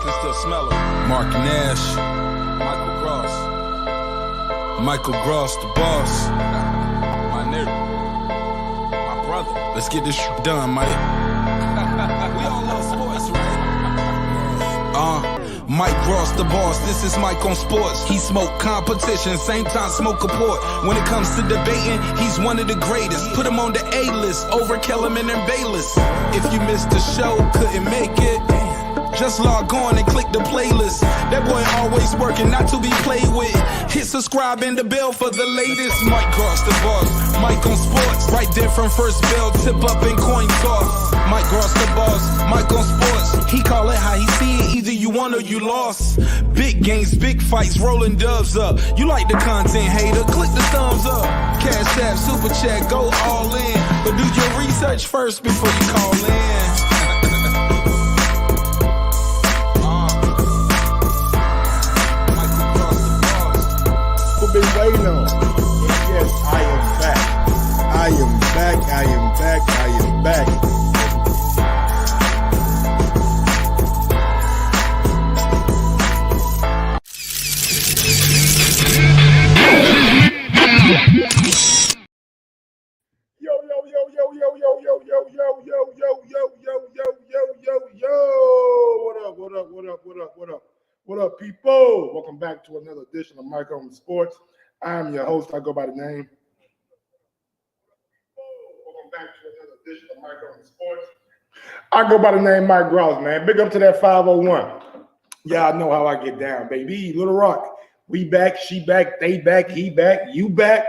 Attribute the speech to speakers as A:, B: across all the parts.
A: can still smell it. Mark Nash, Michael Gross, the boss. My nigga, my brother. Let's get this done, Mike. We all love sports, right? Mike Gross, the boss. This is Mike on sports. He smoke competition, same time smoke a port. When it comes to debating, he's one of the greatest. Put him on the A-list over Kellerman and Bayless. If you missed the show, couldn't make it, just log on and click the playlist. That boy always working, not to be played with. Hit subscribe and the bell for the latest. Mike Gross, the boss. Mike on sports. Right there from first bell, tip up and coin toss. Mike Gross, the boss. Mike on sports. He call it how he see it. Either you won or you lost. Big games, big fights, rolling dubs up. You like the content, hater? Click the thumbs up. Cashapp, super chat, go all in. But do your research first before you call in.
B: Been waiting on. Yes, I am back. I am back. I am back. I am back. Yo. What up, people? Welcome back to another edition of Mike on Sports. I'm your host. I go by the name. Welcome back to another edition of Mike on Sports. I go by the name Mike Gross, man. Big up to that 501. Y'all know how I get down, baby. Little Rock. We back, she back, they back, he back, you back,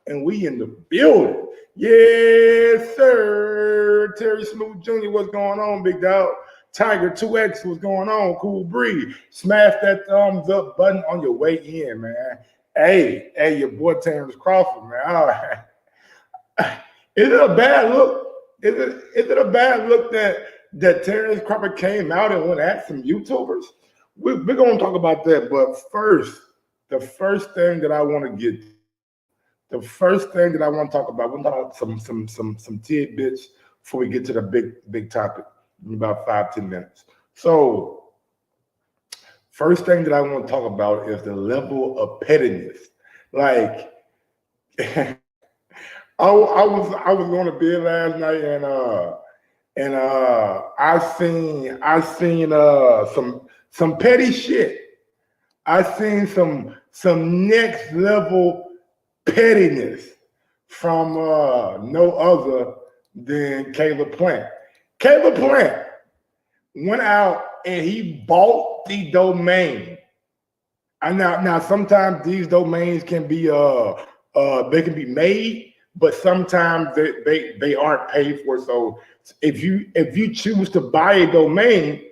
B: and we in the building. Yes, sir. Terry Smooth Jr., what's going on, big dog? Tiger 2X, what's going on? Cool Breeze. Smash that thumbs up button on your way in, man. Hey, your boy Terence Crawford, man. All right. Is it a bad look? Is it a bad look that Terence Crawford came out and went at some YouTubers? We're going to talk about that, but first, the first thing that I want to talk about, we're going to talk about some tidbits before we get to the big topic in about 5-10 minutes. So, first thing that I want to talk about is the level of pettiness. Like, I was going to bed last night and I seen some petty shit. I seen some next level pettiness from no other than Caleb Plant. Caleb Plant went out and he bought the domain. And now sometimes these domains can be they can be made, but sometimes they aren't paid for. So if you choose to buy a domain,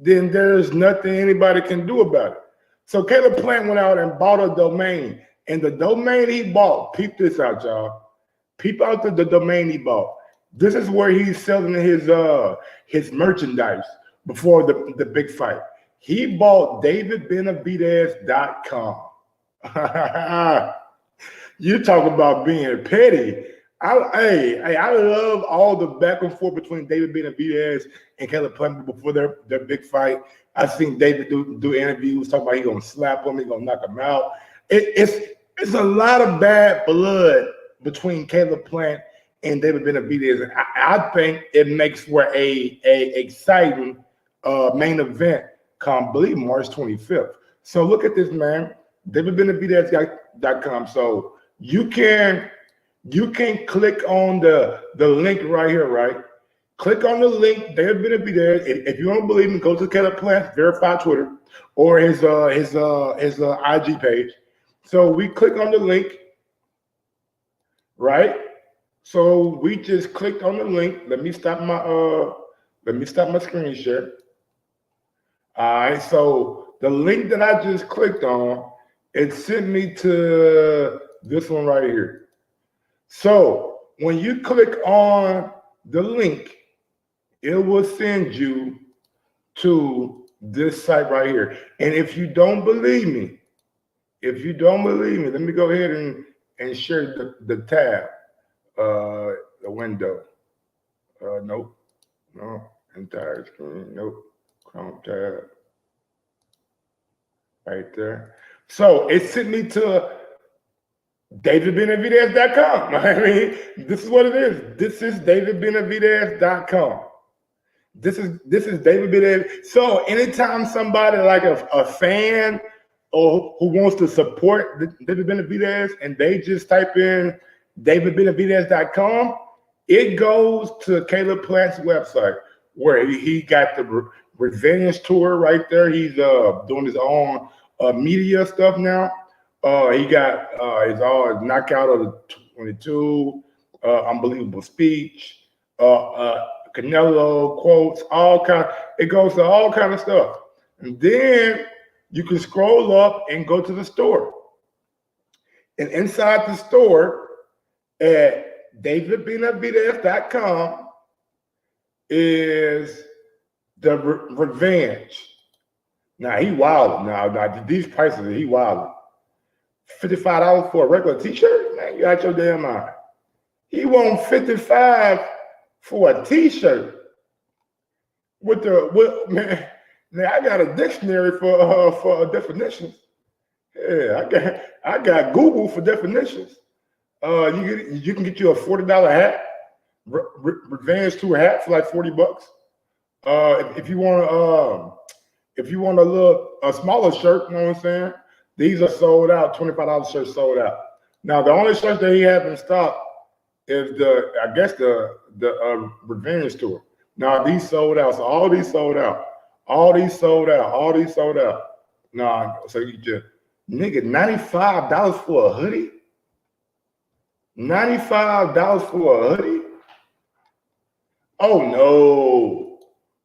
B: then there's nothing anybody can do about it. So Caleb Plant went out and bought a domain, and the domain he bought, peep this out, y'all. Peep out the domain he bought. This is where he's selling his merchandise before the big fight. He bought davidbenavidez.com. You talk about being petty. I love all the back and forth between David Benavidez and Caleb Plant before their big fight. I've seen David do interviews talking about he's gonna slap him, he's gonna knock him out. It's a lot of bad blood between Caleb Plant and David Benavidez. I think it makes for a exciting main event come, I believe, March 25th. So look at this, man. DavidBenavidez.com. So you can click on the link right here, right? Click on the link, David Benavidez. If you don't believe me, go to Caleb Plant's verified Twitter or his IG page. So we click on the link, right? So we just clicked on the link. Let me stop my screen share. All right, so the link that I just clicked on, it sent me to this one right here. So when you click on the link, it will send you to this site right here. And if you don't believe me, let me go ahead and share the tab, the window. Nope, no, entire screen, nope, Chrome tab, right there. So it sent me to DavidBenavidez.com. I mean, this is what it is. This is DavidBenavidez.com. This is David Benavidez. So anytime somebody like a fan or who wants to support David Benavidez and they just type in DavidBenavidez.com, it goes to Caleb Plant's website where he got the revenge tour right there. He's doing his own media stuff now. He got his knockout of the 22, unbelievable speech, Canelo quotes, all kind. It goes to all kind of stuff, and then you can scroll up and go to the store. And inside the store at DavidBenavidez.com is the revenge. Now he wild. Now these prices, he wild. $55 for a regular t-shirt? Man, you out your damn mind. He want $55 for a t-shirt. Man, I got a dictionary for definitions. Yeah, I got Google for definitions. You can get you a $40 hat, revenge tour hat for like $40. If you want a smaller shirt, you know what I'm saying? These are sold out. $25 shirts sold out. Now the only shirt that he has in stock is the revenge tour. Now these sold out. So all these sold out. All these sold out. All these sold out. Nah, so you just nigga $95 for a hoodie. $95 for a hoodie. Oh no.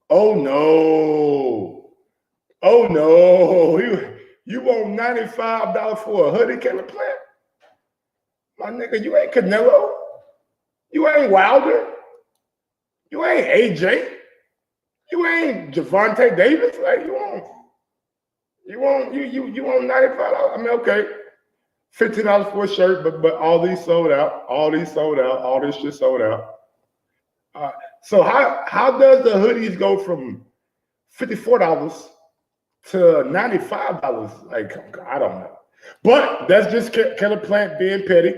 B: Oh no. Oh no. You want $95 for a hoodie, Caleb Plant? My nigga, you ain't Canelo. You ain't Wilder. You ain't AJ. You ain't Javante Davis. Like you want $95. I mean, okay, $15 for a shirt, but all these sold out. All these sold out. All this shit sold out. So how does the hoodies go from $54 to $95? Like, I don't know. But that's just Caleb Plant being petty.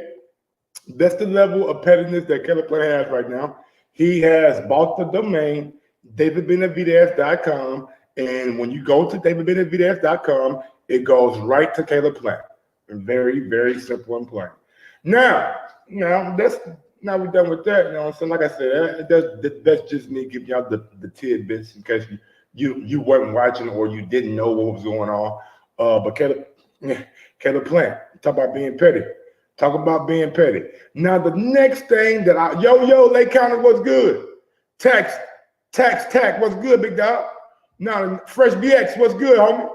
B: That's the level of pettiness that Caleb Plant has right now. He has bought the domain, DavidBenavidez.com. And when you go to DavidBenavidez.com, it goes right to Caleb Plant. Very, very simple and plain. Now we're done with that. You know what I'm saying? Like I said, that's just me giving y'all the tidbits in case you weren't watching or you didn't know what was going on. But Caleb Plant, talk about being petty. Talk about being petty. Now the next thing that Lake County, what's good? Tax, what's good, big dog? Now Fresh BX, what's good, homie?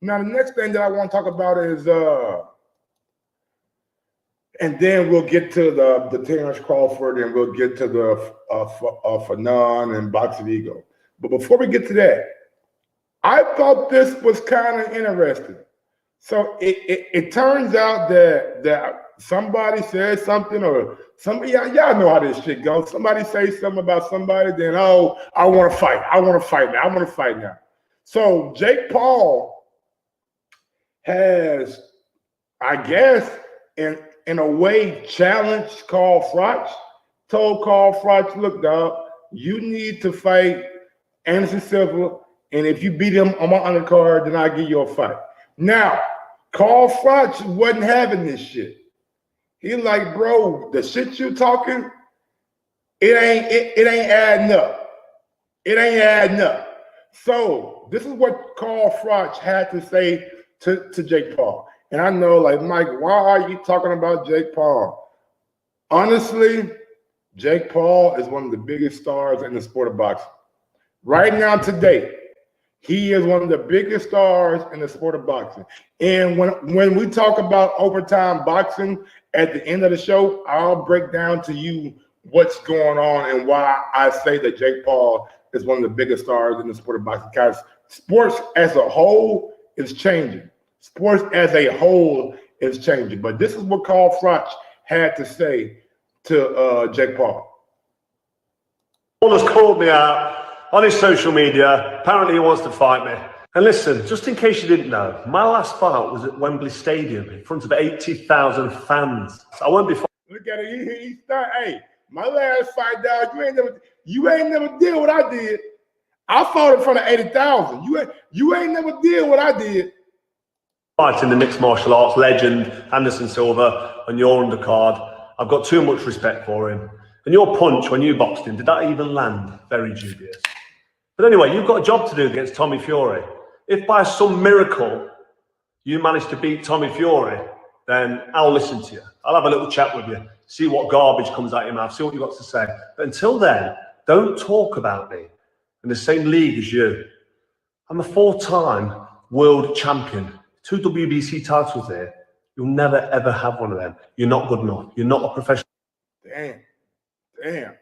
B: Now the next thing that I want to talk about is and then we'll get to the Terence Crawford and we'll get to the Fanon and Boxing Ego. But before we get to that, I thought this was kind of interesting. So it turns out that somebody said something, or somebody, y'all know how this shit goes. Somebody says something about somebody, then I want to fight. I want to fight now. So Jake Paul has, I guess, in a way, challenged Carl Froch. Told Carl Froch, look, dog, you need to fight Anderson Silva, and if you beat him on my undercard, then I'll give you a fight. Now, Carl Froch wasn't having this shit. He like, bro, the shit you talking, it ain't adding up. It ain't adding up. So this is what Carl Froch had to say to Jake Paul. And I know, like, Mike, why are you talking about Jake Paul? Honestly, Jake Paul is one of the biggest stars in the sport of boxing. Right now, today, he is one of the biggest stars in the sport of boxing. And when we talk about overtime boxing at the end of the show, I'll break down to you what's going on and why I say that Jake Paul is one of the biggest stars in the sport of boxing. Because sports as a whole is changing. Sports as a whole is changing. But this is what Carl Froch had to say to Jake Paul.
C: Paul has called me out on his social media. Apparently he wants to fight me. And listen, just in case you didn't know, my last fight was at Wembley Stadium in front of 80,000 fans. I won't be.
B: Look at it. He start. Hey, my last fight, dog. You ain't never did what I did. I fought in front of 80,000. You ain't never did what I did.
C: Fighting the mixed martial arts legend Anderson Silva on your undercard. I've got too much respect for him. And your punch when you boxed him, did that even land? Very dubious. But anyway, you've got a job to do against Tommy Fury. If by some miracle you manage to beat Tommy Fury, then I'll listen to you. I'll have a little chat with you, see what garbage comes out your mouth, see what you've got to say. But until then, don't talk about me in the same league as you. I'm a 4-time world champion. 2 WBC titles there. You'll never, ever have one of them. You're not good enough. You're not a professional.
B: Damn.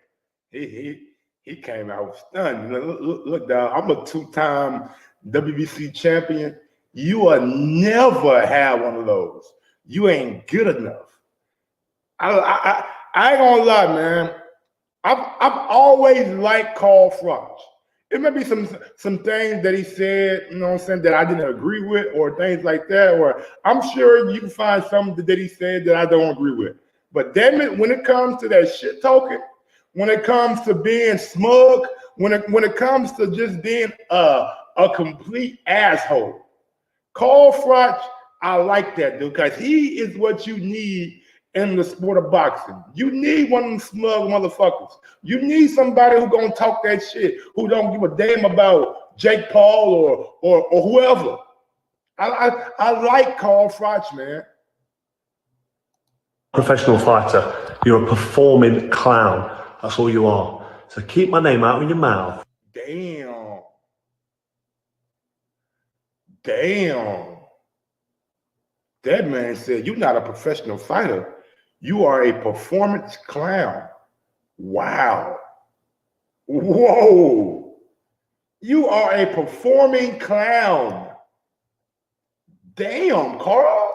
B: He came out stunned. Look, dog, I'm a 2-time WBC champion. You will never have one of those. You ain't good enough. I ain't gonna lie, man. I've always liked Carl Froch. It may be some things that he said, you know what I'm saying, that I didn't agree with, or things like that, or I'm sure you can find something that he said that I don't agree with. But damn it, when it comes to that shit talking, when it comes to being smug, when it comes to just being a complete asshole, Carl Froch, I like that dude, because he is what you need in the sport of boxing. You need one of them smug motherfuckers. You need somebody who gonna talk that shit, who don't give a damn about Jake Paul or whoever. I like Carl Froch, man.
C: Professional fighter. You're a performing clown. That's all you are. So keep my name out of your mouth.
B: Damn. That man said, you're not a professional fighter. You are a performance clown. Wow. Whoa. You are a performing clown. Damn, Carl.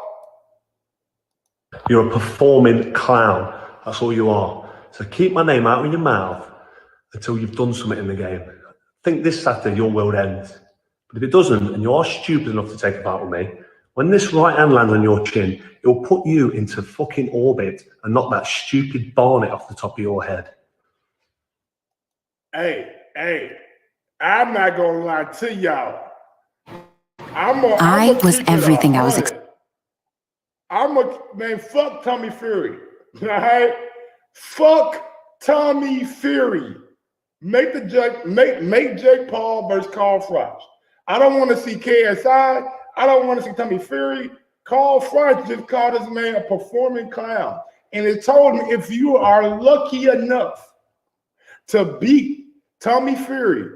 C: You're a performing clown. That's all you are. So keep my name out of your mouth until you've done something in the game. I think this Saturday your world ends. But if it doesn't, and you are stupid enough to take a fight with me, when this right hand lands on your chin, it will put you into fucking orbit and knock that stupid barnet off the top of your head.
B: Hey, I'm not gonna lie to y'all.
D: I was everything I was expecting.
B: Man, fuck Tommy Fury. All right? Fuck Tommy Fury. Make Jake Paul versus Carl Froch. I don't want to see KSI. I don't want to see Tommy Fury. Carl Froch just called this man a performing clown. And it told me, if you are lucky enough to beat Tommy Fury,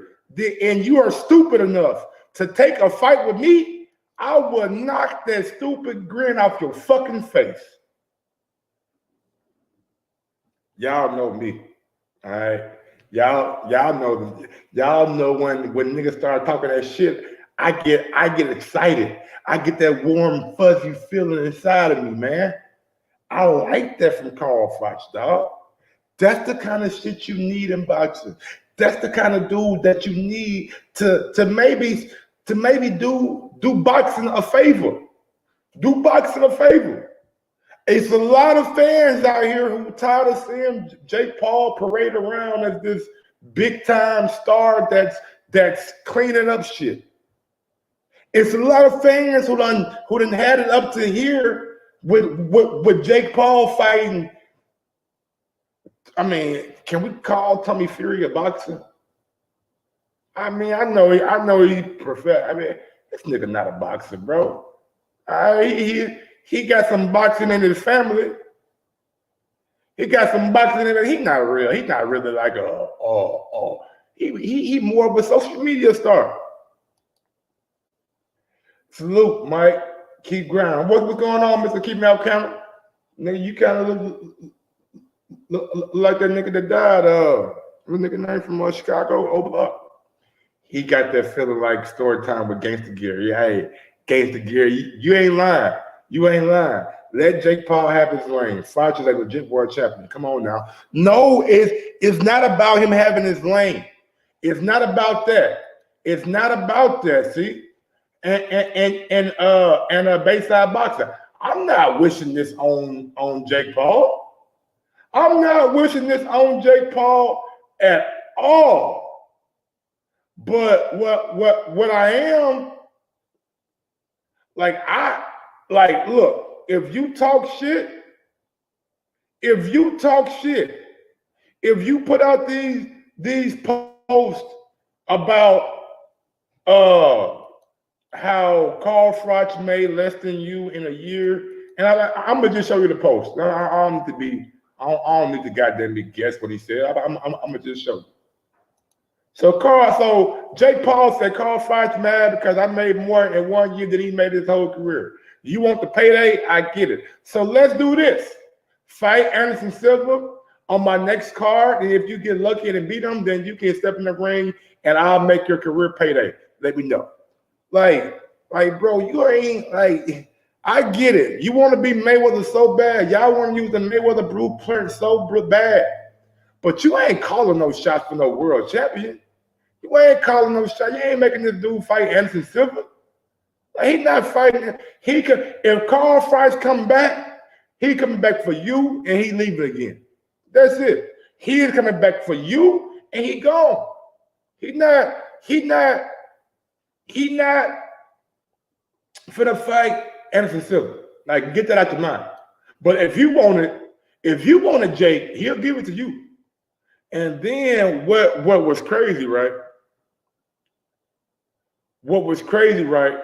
B: and you are stupid enough to take a fight with me, I will knock that stupid grin off your fucking face. Y'all know me, all right? Y'all know when niggas start talking that shit, I get excited. I get that warm, fuzzy feeling inside of me, man. I like that from Carl Froch, dog. That's the kind of shit you need in boxing. That's the kind of dude that you need to maybe do boxing a favor. Do boxing a favor. It's a lot of fans out here who are tired of seeing Jake Paul parade around as this big time star that's cleaning up shit. It's a lot of fans who done had it up to here with Jake Paul fighting. I mean, can we call Tommy Fury a boxer? I mean, I know he prefer. I mean, this nigga not a boxer, bro. He got some boxing in his family. He got some boxing in it. He's not real. He's not really like he more of a social media star. Salute, Mike. Keep grinding. What's going on, Mr. Keep Me Out Camera? Nigga, you kind of look like that nigga that died. What nigga name from Chicago? Oberlock. He got that feeling like story time with Gangsta Gear. Yeah, hey, Gangsta Gear, you ain't lying. You ain't lying. Let Jake Paul have his lane. Froch is a legit world champion. Come on now. No, it's not about him having his lane. It's not about that. It's not about that. See, and a Bayside boxer. I'm not wishing this on Jake Paul. I'm not wishing this on Jake Paul at all. But what I am, look, if you talk shit, if you put out these posts about how Carl Froch made less than you in a year, and I'm gonna just show you the post. I don't need to goddamn guess what he said. I'm gonna just show you. So Jake Paul said Carl Froch mad because I made more in 1 year than he made his whole career. You want the payday? I get it. So let's do this. Fight Anderson Silva on my next card, and if you get lucky and beat him, then you can step in the ring and I'll make your career payday. Let me know. Like, bro, you ain't like, I get it. You want to be Mayweather so bad. Y'all want to use the Mayweather blueprint so bad. But you ain't calling no shots for no world champion. You ain't calling no shots. You ain't making this dude fight Anderson Silva. Like, he's not fighting. He could, if Carl Froch come back, he coming back for you and he leaving again. That's it. He is coming back for you and he gone. He not finna fight Anderson Silva. Like, get that out your mind. But if you want it, Jake, he'll give it to you. And then what was crazy, right? What was crazy, right?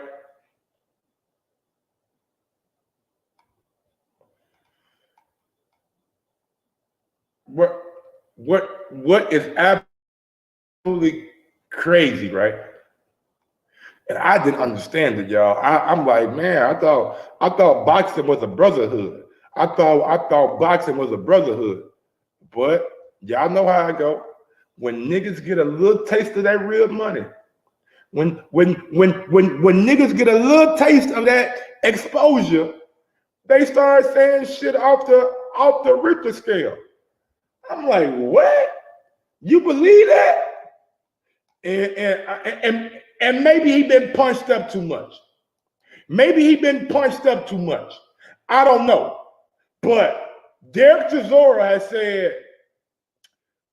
B: What is absolutely crazy, right? And I didn't understand it, y'all. I'm like, man, I thought boxing was a brotherhood. I thought boxing was a brotherhood. But y'all know how I go. When niggas get a little taste of that real money, when niggas get a little taste of that exposure, they start saying shit off the Richter scale. I'm like, what? You believe that? And maybe he been punched up too much. Maybe he been punched up too much. I don't know. But Derek Chisora has said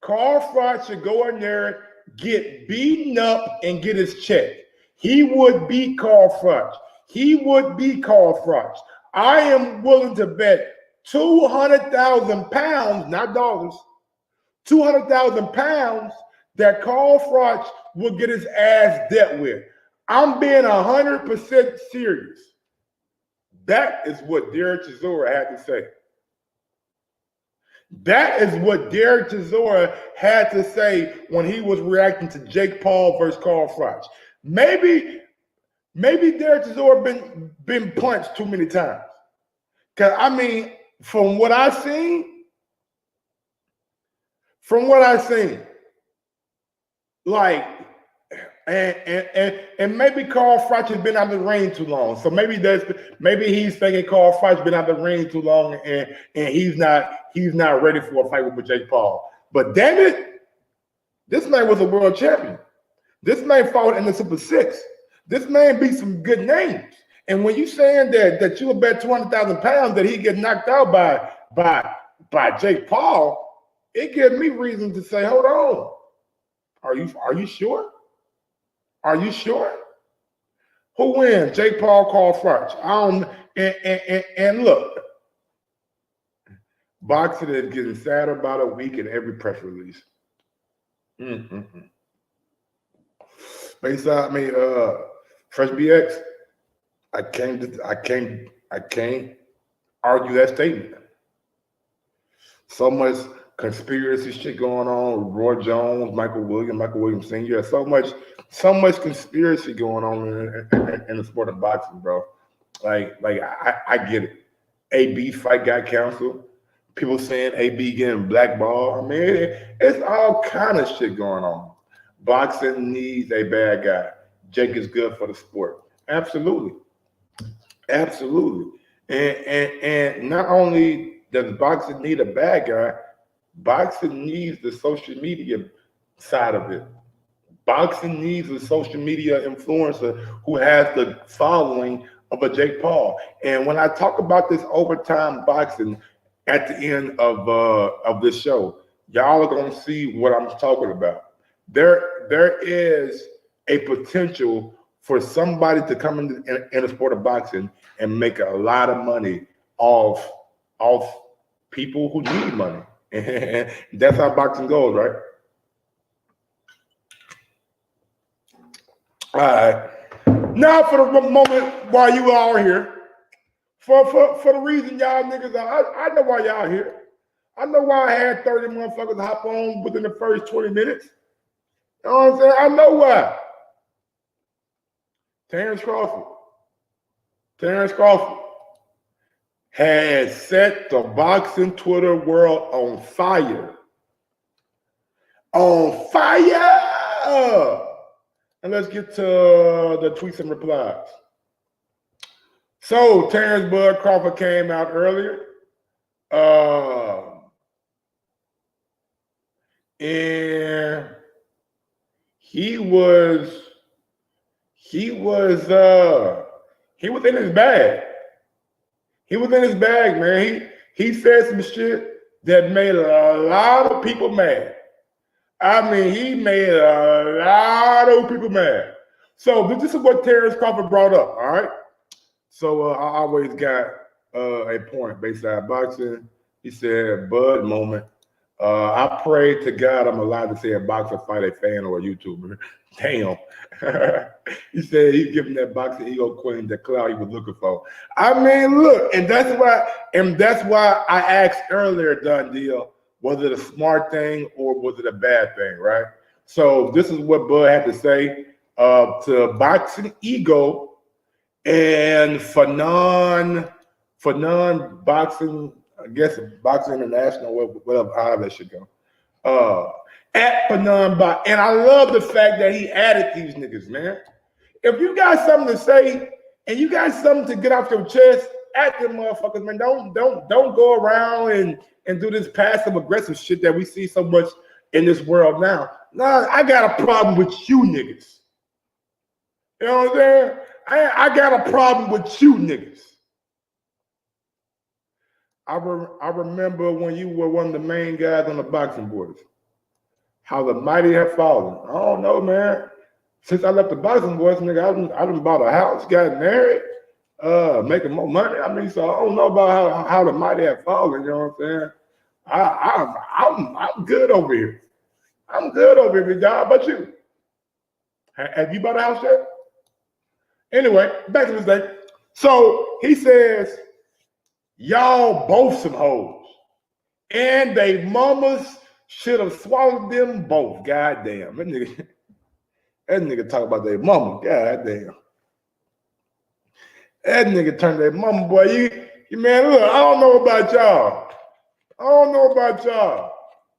B: Carl Froch should go in there, get beaten up, and get his check. He would beat Carl Froch. He would beat Carl Froch. I am willing to bet 200,000 pounds, not dollars, 200,000 pounds that Carl Froch will get his ass dealt with. I'm being 100% serious. That is what Derek Chisora had to say. That is what Derek Chisora had to say when he was reacting to Jake Paul versus Carl Froch. Maybe Derek Chisora been punched too many times. Cause I mean, from what I've seen, like, and maybe Carl Froch has been out of the ring too long. So maybe he's thinking Carl Froch been out of the ring too long, and he's not ready for a fight with Jake Paul. But damn it, this man was a world champion. This man fought in the Super 6. This man beat some good names. And when you saying that you would bet 200,000 pounds that he get knocked out by Jake Paul, it gives me reason to say, hold on. Are you sure? Are you sure? Who wins? Jake Paul, Carl Froch. And look, boxing is getting sad about a week in every press release. Bayside, Fresh BX. I can't argue that statement. So much conspiracy shit going on. Roy Jones, Michael Williams Sr. So much conspiracy going on in the sport of boxing, bro. Like I get it. AB fight got canceled. People saying AB getting blackballed. I mean, it's all kind of shit going on. Boxing needs a bad guy. Jake is good for the sport. Absolutely. And not only does boxing need a bad guy, boxing needs the social media side of it. boxing needs a social media influencer who has the following of a Jake Paul. And when I talk about this overtime boxing at the end of this show, y'all are gonna see what I'm talking about. There is a potential for somebody to come in the sport of boxing and make a lot of money off people who need money. And that's how boxing goes, right? All right. Now for the moment while you all here, for the reason y'all niggas are, I know why y'all here. I know why I had 30 motherfuckers hop on within the first 20 minutes. You know what I'm saying? I know why. Terence Crawford has set the boxing Twitter world on fire. On fire! And let's get to the tweets and replies. So Terence Bud Crawford came out earlier. And he was in his bag. He was in his bag, man. He said some shit that made a lot of people mad. I mean, he made a lot of people mad. So this is what Terence Crawford brought up, all right? So I always got a point based on boxing. He said, Bud moment. I pray to God I'm allowed to say a boxer fight a fan or a YouTuber. Damn. He said he's giving that boxing ego queen the clout he was looking for. I mean, look, and that's why I asked earlier, Done Deal, was it a smart thing or was it a bad thing, right? So this is what Bud had to say to boxing ego and for non-boxing, I guess Boxing International, whatever, however that should go. At Fanon Box. And I love the fact that he added these niggas, man. If you got something to say and you got something to get off your chest, at them motherfuckers, man. Don't go around and do this passive aggressive shit that we see so much in this world now. Nah, I got a problem with you niggas. You know what I'm saying? I got a problem with you niggas. I remember when you were one of the main guys on the boxing boards, how the mighty have fallen. I don't know, man. Since I left the boxing boards, nigga, I done bought a house, got married, making more money. I mean, so I don't know about how the mighty have fallen. You know what I'm saying? I'm good over here. I'm good over here, y'all. How about you? Have you bought a house yet? Anyway, back to this thing. So he says, y'all both some hoes. And they mamas should have swallowed them both. Goddamn. That nigga talk about their mama. Goddamn. That nigga turned their mama, boy. You man, look, I don't know about y'all.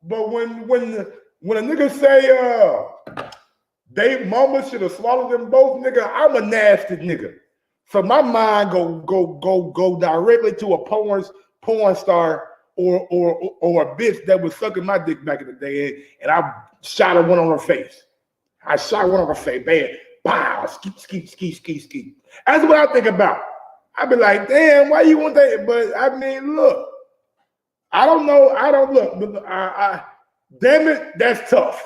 B: But when a nigga say they mama should have swallowed them both, nigga, I'm a nasty nigga. So my mind go directly to a porn star or a bitch that was sucking my dick back in the day, and I shot her one on her face. I shot one on her face, bam, pow, skeet. That's what I think about. I be like, damn, why you want that? But I mean, look, I don't know. But damn it, that's tough.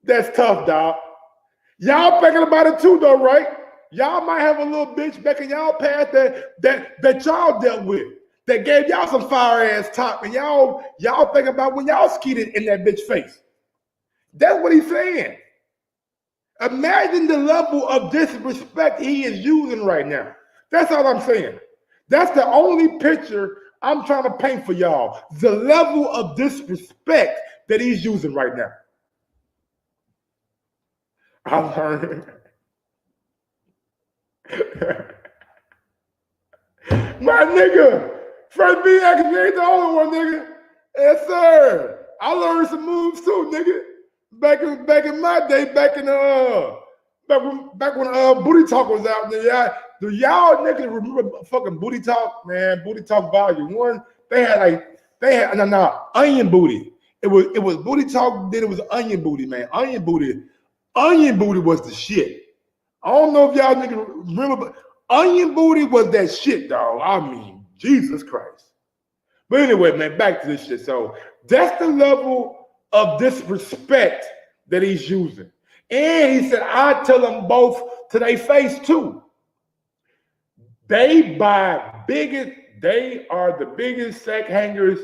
B: That's tough, dog. Y'all thinking about it too, though, right? Y'all might have a little bitch back in y'all past that y'all dealt with, that gave y'all some fire ass top, and y'all think about when y'all skeeted in that bitch face. That's what he's saying. Imagine the level of disrespect he is using right now. That's all I'm saying. That's the only picture I'm trying to paint for y'all. The level of disrespect that he's using right now. I'm learning. My nigga, first B action ain't the only one, nigga. Yes, sir. I learned some moves too, nigga. Back in my day, back when Booty Talk was out there. Do y'all niggas remember fucking Booty Talk, man? Booty Talk Volume 1. They had Onion Booty. It was Booty Talk, then it was Onion Booty, man. Onion Booty. Onion Booty was the shit. I don't know if y'all niggas remember, but Onion Booty was that shit, dog. I mean, Jesus Christ. But anyway, man, back to this shit. So that's the level of disrespect that he's using. And he said, I tell them both to their face too. They are the biggest sack hangers.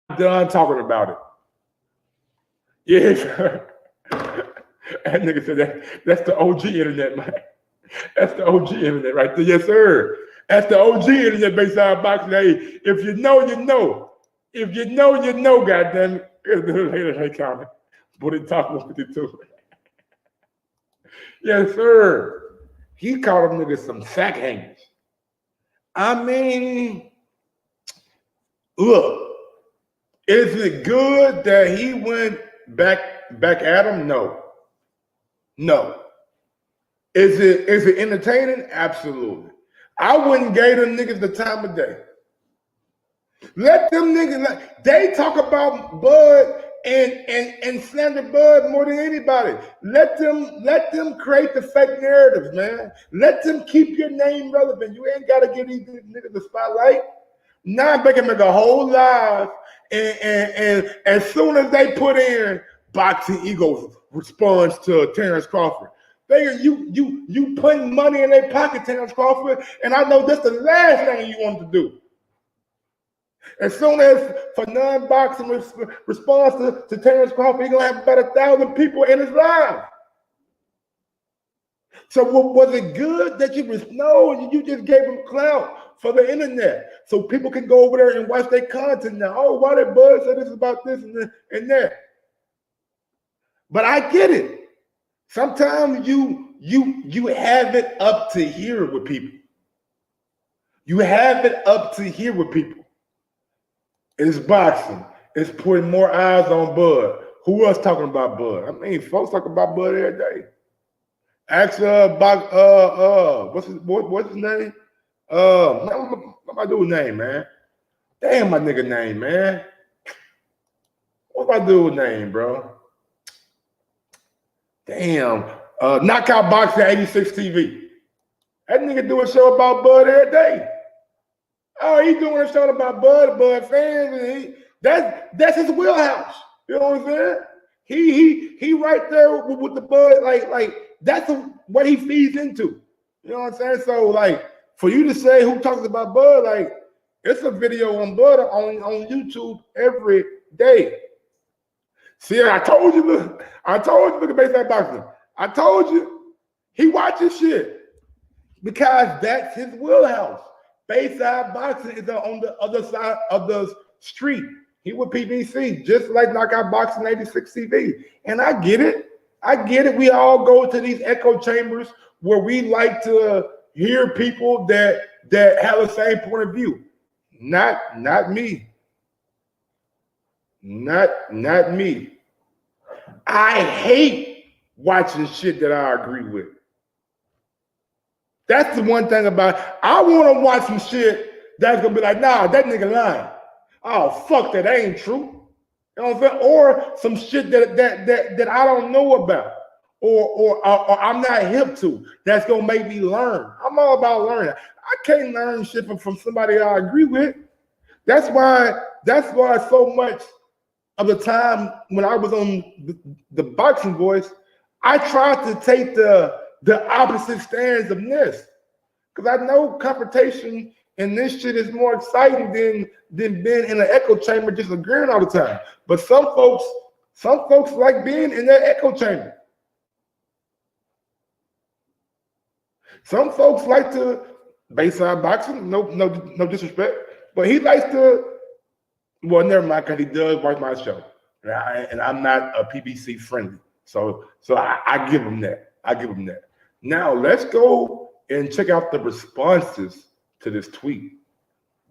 B: I'm done talking about it. Yeah, that nigga said that's the OG internet, man. That's the OG internet right there. Yes, sir. That's the OG internet based on boxing. Hey, if you know, you know. If you know, you know, goddamn it. Here's the later comment. But it talk 152. Yes, sir. He called them niggas some sack hangers. I mean, look, is it good that he went back at him? No. No. Is it entertaining? Absolutely. I wouldn't give them niggas the time of day. Let them niggas, they talk about Bud and slander Bud more than anybody. Let them create the fake narratives, man. Let them keep your name relevant. You ain't got to give these niggas the spotlight. Now they can make a whole live, and as soon as they put in Boxing Eagles responds to Terence Crawford, you putting money in their pocket, Terence Crawford, and I know that's the last thing you want to do. As soon as for non-boxing response to Terence Crawford, he's gonna have about 1,000 people in his live. So was it good that you just gave him clout for the internet so people can go over there and watch their content now? Oh, why did Bud say this about this and that? But I get it. Sometimes you have it up to here with people. You have it up to here with people. It's boxing. It's putting more eyes on Bud. Who else talking about Bud? I mean, folks talk about Bud every day. Ask what's his name? What my dude's name, man? Damn, my nigga name, man. What's my dude's name, bro? Damn. Knockout Boxing 86 TV. That nigga do a show about Bud every day. Oh, he doing a show about Bud fans, and that's his wheelhouse. You know what I'm saying? He right there with the Bud, like that's what he feeds into. You know what I'm saying? So like for you to say who talks about Bud, like it's a video on Bud on YouTube every day. See, I told you, look at Bayside Boxing. I told you he watches shit because that's his wheelhouse. Bayside Boxing is on the other side of the street. He with PBC, just like Knockout Boxing 86 TV. And I get it. We all go to these echo chambers where we like to hear people that have the same point of view. Not me. Not me. I hate watching shit that I agree with. That's the one thing about it. I want to watch some shit that's gonna be like, nah, that nigga lying. Oh fuck, that ain't true. You know what I'm saying? Or some shit that I don't know about, or I'm not hip to. That's gonna make me learn. I'm all about learning. I can't learn shit from somebody I agree with. That's why so much of the time when I was on the Boxing Voice, I tried to take the opposite stance of this, because I know confrontation in this shit is more exciting than being in an echo chamber just agreeing all the time. But some folks like being in that echo chamber. Some folks like to Bayside Boxing, no disrespect, but he likes to. Well, never mind, because he does watch my show, and I'm not a PBC friendly, so I give him that. Now let's go and check out the responses to this tweet.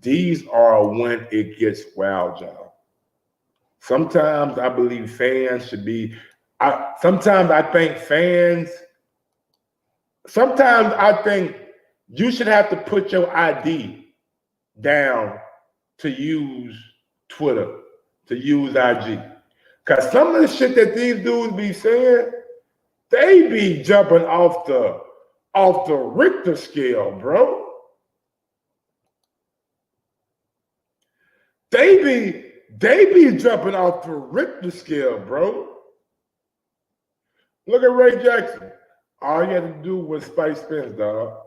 B: These are when it gets wild, y'all. Sometimes I believe fans should be. Sometimes I think you should have to put your ID down to use Twitter, to use IG. Because some of the shit that these dudes be saying they be jumping off the Richter scale, bro. They be jumping off the Richter scale, bro. Look at Ray Jackson. All he had to do was spice Spence, dog.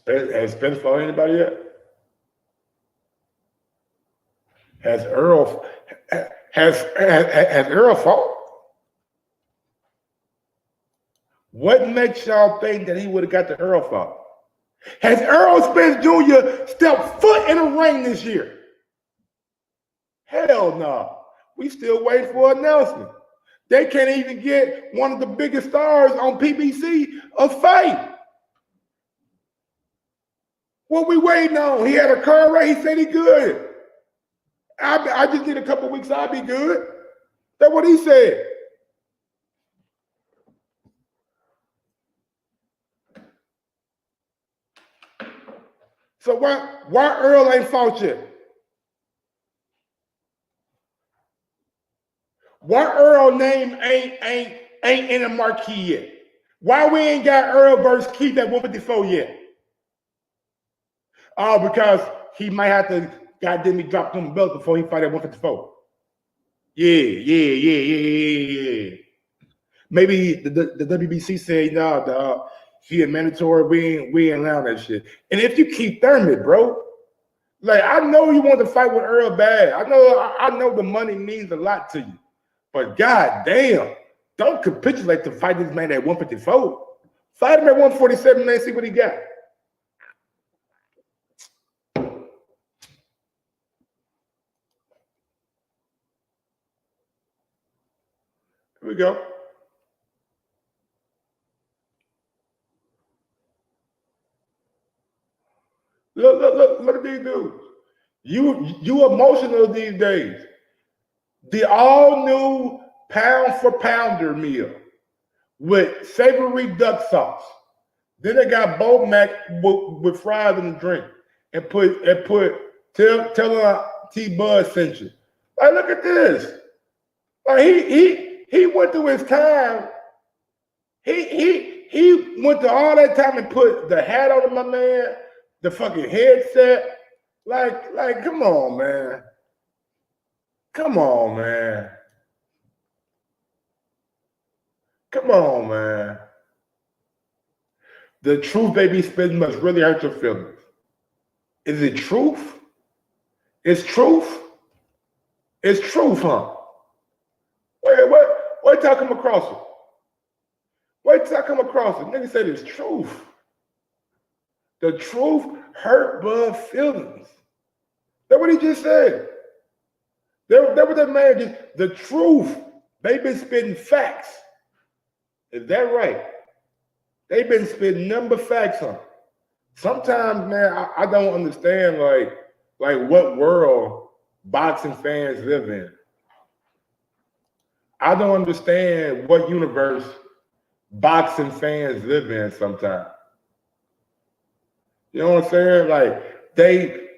B: Has Spence fought anybody yet? Has Earl fought? What makes y'all think that he would have got the Earl fight? Has Earl Spence Jr. stepped foot in a ring this year? Hell no. We still waiting for an announcement. They can't even get one of the biggest stars on PBC a fight. What we waiting on? He had a car wreck. He said he good. I just need a couple weeks. I'll be good. That's what he said. So why Earl ain't fought yet? Why Earl name ain't in the marquee yet? Why we ain't got Earl versus Keith at 154 yet? Oh, because he might have to goddamn me drop them belt before he fight at 154. Yeah. Maybe the WBC said, no, dog. He a mandatory. We ain't allowing that shit. And if you keep Thurman, bro, like I know you want to fight with Earl bad. I know the money means a lot to you, but goddamn, don't capitulate to fight this man at 154. Fight him at 147 and see what he got. Here we go. Look at these dudes. You emotional these days. The all-new pound-for-pounder meal with savory duck sauce. Then they got Bo Mac with fries in the drink and put tell T-Buzz sent you. Like, look at this. Like he went through his time. He went to all that time and put the hat on my man. The fucking headset, like, come on, man. Come on, man. Come on, man. The truth they be spitting must really hurt your feelings. Is it truth? It's truth? It's truth, huh? Wait till I come across it. Wait till I come across it. Nigga said it's truth. The truth hurt Bud feelings. That's what he just said. That what that man just, the truth. They've been spitting facts. Is that right? They've been spitting number facts on. Sometimes, man, I don't understand like what world boxing fans live in. I don't understand what universe boxing fans live in sometimes. You know what I'm saying? Like they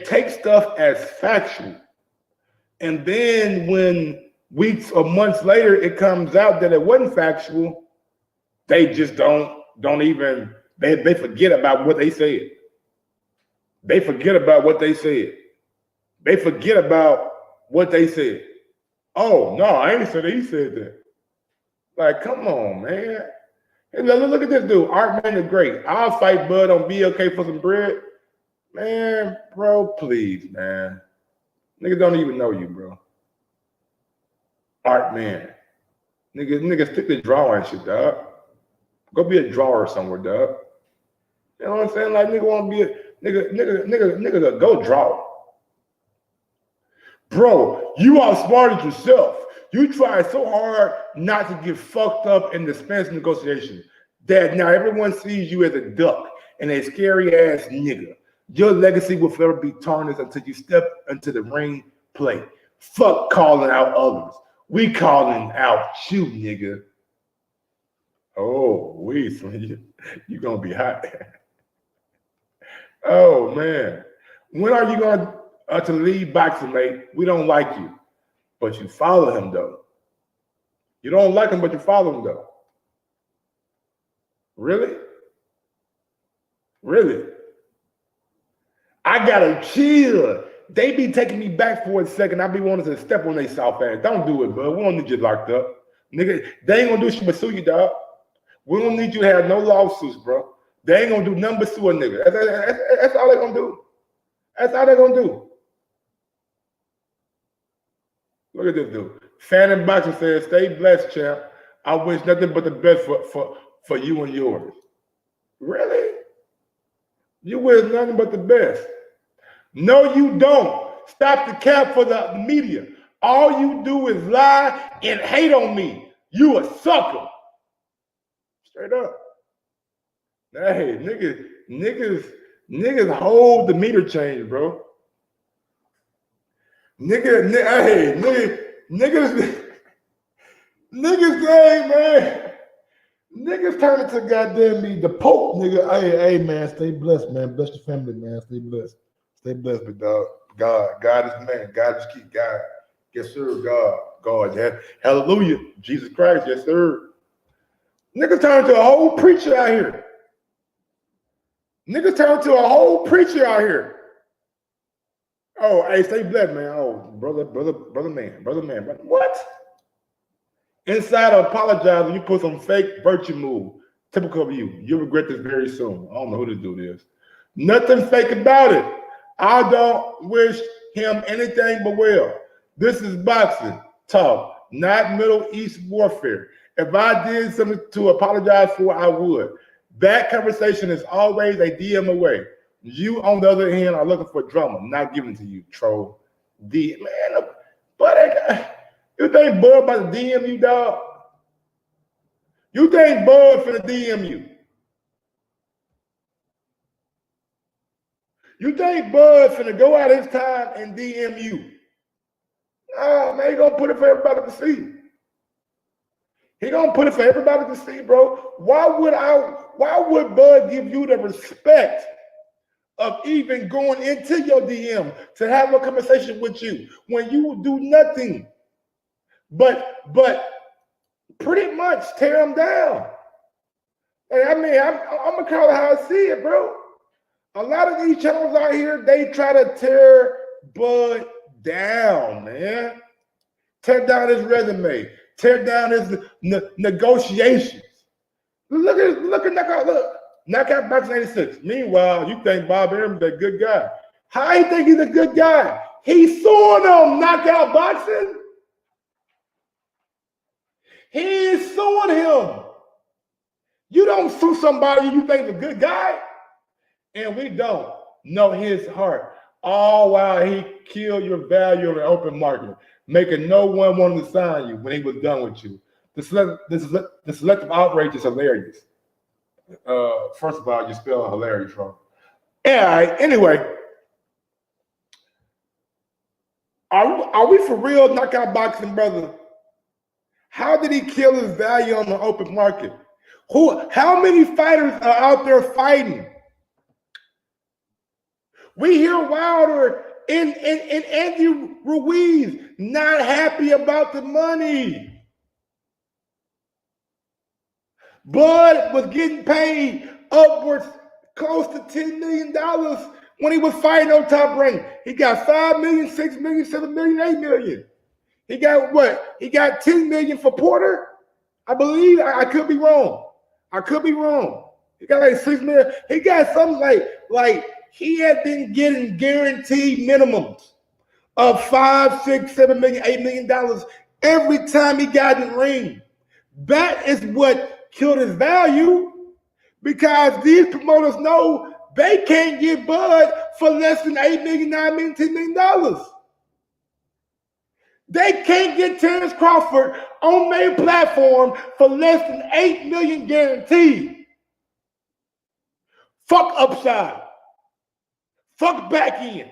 B: take stuff as factual. And then when weeks or months later it comes out that it wasn't factual, they just don't even they forget about what they said. They forget about what they said. They forget about what they said. Oh no, I ain't said he said that. Like, come on, man. Hey, look at this dude. Art Man the Great. I'll fight Bud on BLK for some bread. Man, bro, please, man. Niggas don't even know you, bro. Art Man. Niggas stick to drawing shit, dog. Go be a drawer somewhere, dog. You know what I'm saying? Like, nigga want to be a nigga go draw. Bro, you outsmarted yourself. You tried so hard not to get fucked up in the Spence negotiation that now everyone sees you as a duck and a scary ass nigga. Your legacy will forever be tarnished until you step into the ring play. Fuck calling out others. We calling out you, nigga. Oh, you gonna be hot. Oh man. When are you gonna to leave boxing, mate. We don't like you, but you follow him though. You don't like him, but you follow him though. Really? Really? I gotta chill. They be taking me back for a second. I be wanting to step on their soft ass. Don't do it, bud. We don't need you locked up. Nigga, they ain't gonna do shit but sue you, dog. We don't need you to have no lawsuits, bro. They ain't gonna do nothing but sue a nigga. That's all they gonna do. That's all they gonna do. Look at this dude. Fan in boxing says, stay blessed, champ. I wish nothing but the best for you and yours. Really? You wish nothing but the best. No, you don't. Stop the cap for the media. All you do is lie and hate on me. You a sucker. Straight up. Hey, niggas hold the meter change, bro. Niggas, hey, man. Niggas turn it to goddamn me, the Pope, nigga. Hey, man, stay blessed, man. Bless your family, man. Stay blessed. Stay blessed, big dog. God is man. God is key. God. Yes, sir. God. Yeah. Hallelujah. Jesus Christ. Yes, sir. Niggas turn to a whole preacher out here. Niggas turn to a whole preacher out here. Oh, hey, stay blessed, man. Oh, brother man. What? Inside of apologizing, you put some fake virtue move. Typical of you. You'll regret this very soon. I don't know who to do this. Nothing fake about it. I don't wish him anything but well. This is boxing talk, not Middle East warfare. If I did something to apologize for, I would. That conversation is always a DM away. You, on the other hand, are looking for drama, not giving to you, troll. Man, but you think Bud about to DM you, dog? You think Bud finna DM you? You think Bud finna go out his time and DM you? Oh, man, he gonna put it for everybody to see. He gonna put it for everybody to see, bro. Why would Bud give you the respect of even going into your DM to have a conversation with you when you do nothing but pretty much tear him down? Hey, I mean, I'm gonna call it how I see it, bro. A lot of these channels out here, they try to tear Bud down, man. Tear down his resume. Tear down his negotiations. Look at Knockout Boxing 86. Meanwhile, you think Bob Arum's a good guy. How you think he's a good guy? He's suing him, Knockout Boxing. He's suing him. You don't sue somebody you think is a good guy. And we don't know his heart. All while he killed your value in the open market, making no one want to sign you when he was done with you. The selective outrage is hilarious. First of all, you spell hilarious wrong. Yeah, anyway, are we for real, Knockout Boxing, brother? How did he kill his value on the open market? How many fighters are out there fighting? We hear Wilder and Andy Ruiz not happy about the money. Bud was getting paid upwards close to $10 million when he was fighting on Top Rank. He got $5 million, $6 million, $7 million, $8 million. He got what? He got $10 million for Porter, I believe. I could be wrong. He got like $6 million. He got something like he had been getting guaranteed minimums of $5, $6, $7 million, $8 million every time he got in the ring. That is what killed his value, because these promoters know they can't get Bud for less than $8 million, $9 million, $10 million. They can't get Terence Crawford on their platform for less than $8 million guaranteed. Fuck upside. Fuck back end.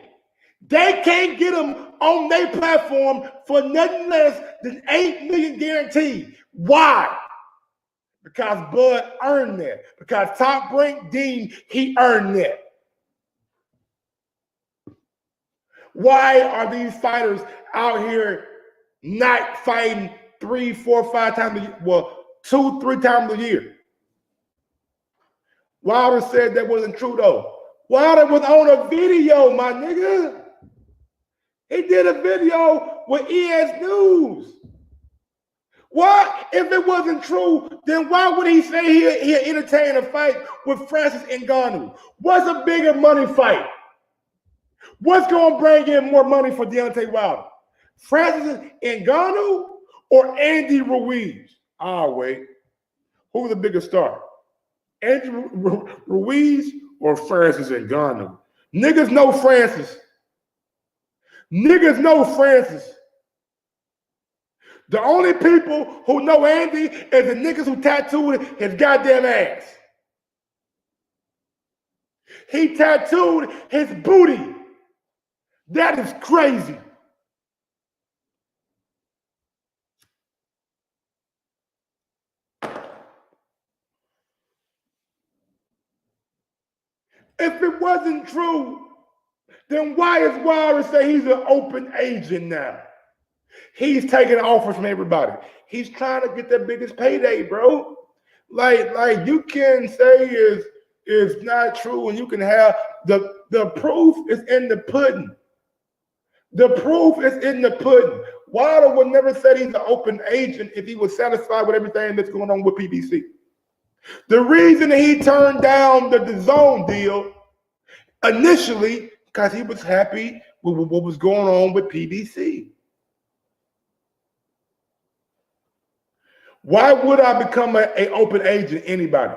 B: They can't get him on their platform for nothing less than $8 million guaranteed. Why? Because Bud earned that. Because Top Rank deemed he earned that. Why are these fighters out here not fighting 3, 4, 5 times a year? Well, 2, 3 times a year. Wilder said that wasn't true though. Wilder was on a video, my nigga. He did a video with ES News. Why? If it wasn't true, then why would he say he'll entertain a fight with Francis Ngannou? What's a bigger money fight? What's going to bring in more money for Deontay Wilder? Francis Ngannou or Andy Ruiz? Ah, wait. Who's the bigger star? Andy Ruiz or Francis Ngannou? Niggas know Francis. Niggas know Francis. The only people who know Andy is the niggas who tattooed his goddamn ass. He tattooed his booty. That is crazy. If it wasn't true, then why is Wilder say he's an open agent now? He's taking offers from everybody. He's trying to get the biggest payday, bro. Like you can say is not true, and you can have the proof is in the pudding. The proof is in the pudding. Wilder would never say he's an open agent if he was satisfied with everything that's going on with PBC. The reason he turned down the DAZN deal initially because he was happy with what was going on with PBC. Why would I become an open agent, anybody?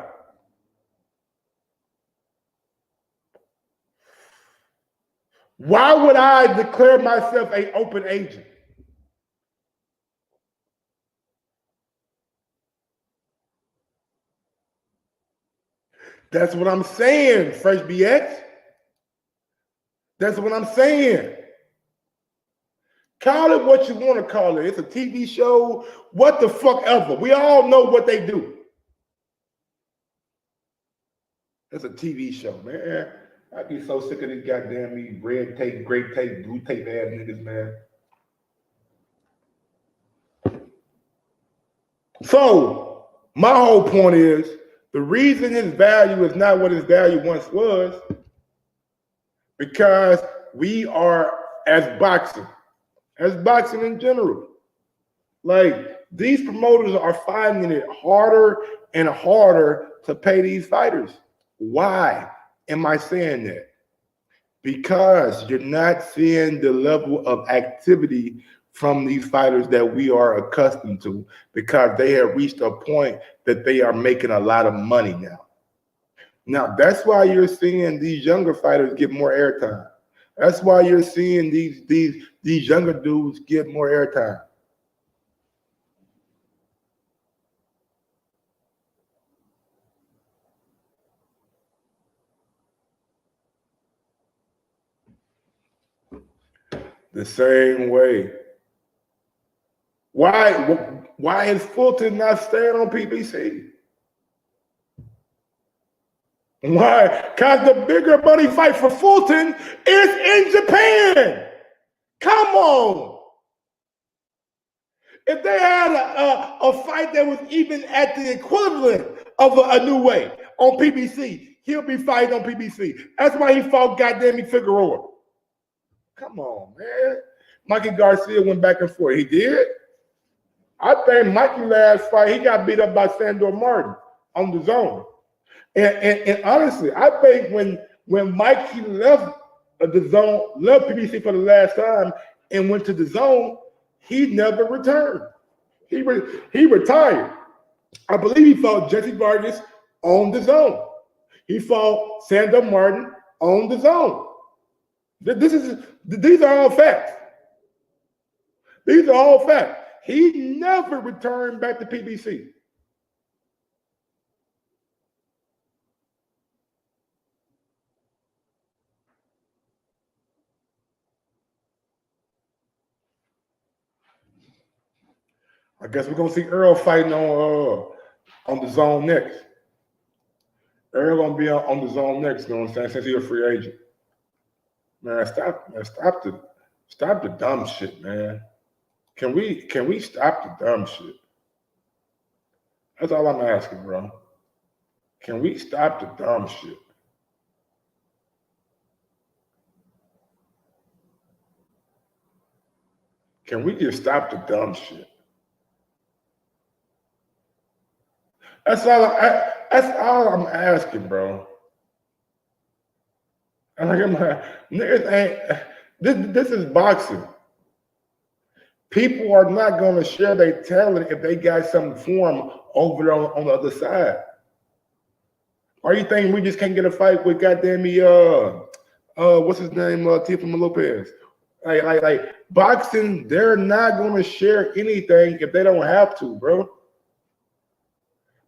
B: Why would I declare myself an open agent? That's what I'm saying, Fresh BX. That's what I'm saying. Call it what you want to call it. It's a TV show, what the fuck ever. We all know what they do. It's a TV show, man. I'd be so sick of these goddamn red tape, gray tape, blue tape ass niggas, man. So, my whole point is, the reason his value is not what his value once was, because we are, as boxing in general, like these promoters are finding it harder and harder to pay these fighters. Why am I saying that? Because you're not seeing the level of activity from these fighters that we are accustomed to, because they have reached a point that they are making a lot of money now. Now, that's why you're seeing these younger fighters get more airtime. That's why you're seeing these younger dudes get more airtime. The same way. Why is Fulton not staying on PBC? Why? Because the bigger money fight for Fulton is in Japan. Come on. If they had a fight that was even at the equivalent of a new way on PBC, he'll be fighting on PBC. That's why he fought goddamn Figueroa. Come on, man. Mikey Garcia went back and forth. He did. I think Mikey last fight, he got beat up by Sandor Martin on the zone. And honestly, I think when Mikey left the zone, left PBC for the last time and went to the zone, he never returned. He retired. I believe he fought Jesse Vargas on the zone. He fought Sandor Martin on the zone. These are all facts. These are all facts. He never returned back to PBC. I guess we're gonna see Earl fighting on the zone next. Earl gonna be on the zone next, you know what I'm saying, since he's a free agent. Man, stop it. Stop the dumb shit, man. Can we stop the dumb shit? That's all I'm asking, bro. Can we stop the dumb shit? Can we just stop the dumb shit? That's all I'm asking, bro. And niggas ain't. This is boxing. People are not going to share their talent if they got something for them over there on the other side. Or you think we just can't get a fight with goddamn me? What's his name? Teofimo Lopez. Like boxing, they're not going to share anything if they don't have to, bro.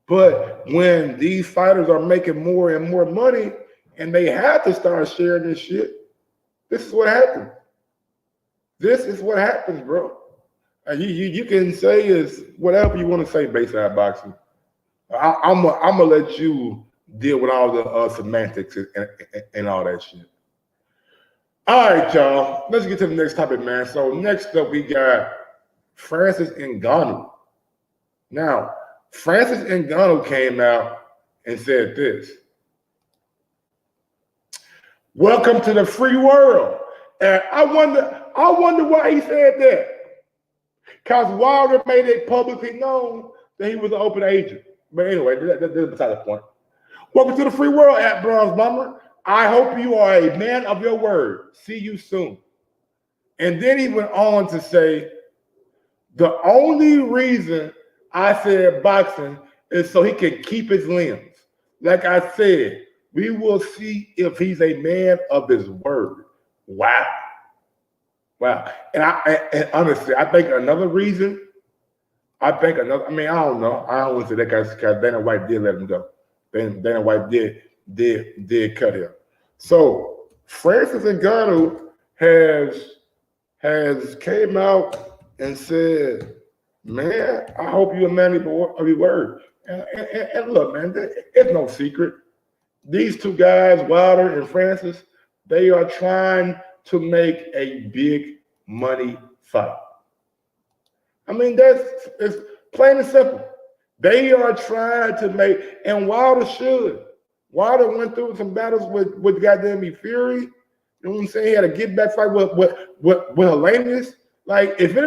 B: But when these fighters are making more and more money and they have to start sharing this shit, this is what happens. This is what happens, bro. And you can say is whatever you want to say based on boxing. I'm gonna let you deal with all the semantics and all that shit. All right, y'all. Let's get to the next topic, man. So next up, we got Francis Ngannou. Now, Francis Ngannou came out and said this. Welcome to the free world. And I wonder why he said that. Because Wilder made it publicly known that he was an open agent. But anyway, that's beside the point. Welcome to the free world, at Bronze Bomber. I hope you are a man of your word. See you soon. And then he went on to say, the only reason I said boxing is so he can keep his limbs. Like I said, we will see if he's a man of his word. Wow. Wow. And honestly, I think another reason, I don't know. I don't want to say that because Dana White did let him go. Dana White did cut him. So Francis Ngannou has came out and said, man, I hope you're a man of your word. And look, man, it's no secret. These two guys, Wilder and Francis, they are trying to make a big money fight. I mean, it's plain and simple. They are trying to make, and Wilder should. Wilder went through some battles with goddamn me Fury. You know what I'm saying? He had a get back fight with Helenius. Like, if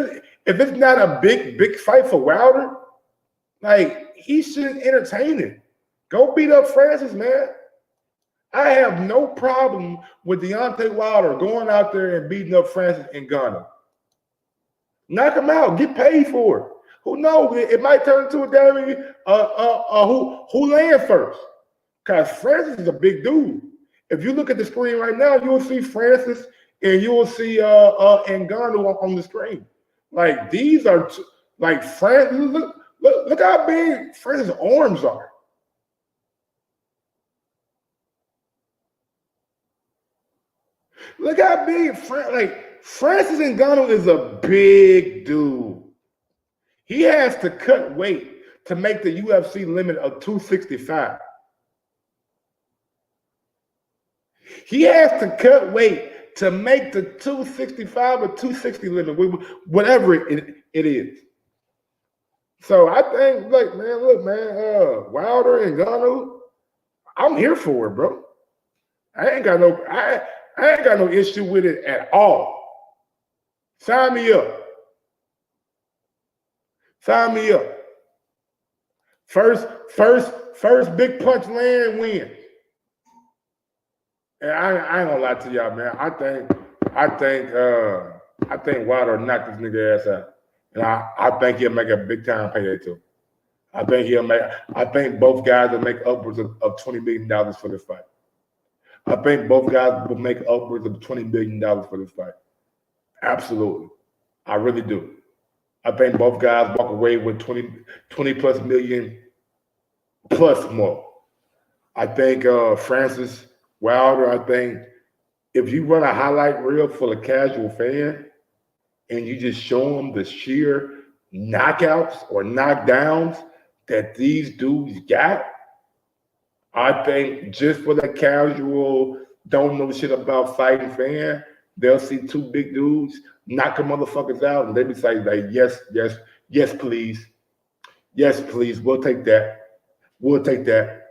B: it's not a big fight for Wilder, like, he should entertain it. Go beat up Francis, man. I have no problem with Deontay Wilder going out there and beating up Francis Ngannou. Knock him out. Get paid for it. Who knows? It might turn into a damn who land first. Because Francis is a big dude. If you look at the screen right now, you will see Francis and you will see Ngannou on the screen. Like, these are like Francis. Look how big Francis' arms are. Look how big Francis Ngannou is a big dude. He has to cut weight to make the UFC limit of 265. He has to cut weight to make the 265 or 260 limit, whatever it is. So I think, look, man, Wilder and Ngannou, I'm here for it, bro. I ain't got no issue with it at all. Sign me up. Sign me up. First big punch land wins. And I ain't gonna lie to y'all, man. I think Wilder knocked this nigga ass out. And I think he'll make a big time payday too. I think both guys will make upwards of $20 million for this fight. I think both guys will make upwards of $20 billion for this fight. Absolutely. I really do. I think both guys walk away with 20 plus million plus more. I think Francis Wilder, I think if you run a highlight reel full of casual fan and you just show them the sheer knockouts or knockdowns that these dudes got, I think just for the casual, don't know shit about fighting fan, they'll see two big dudes knock the motherfuckers out, and they be saying, like, yes, yes, yes, please. Yes, please. We'll take that. We'll take that.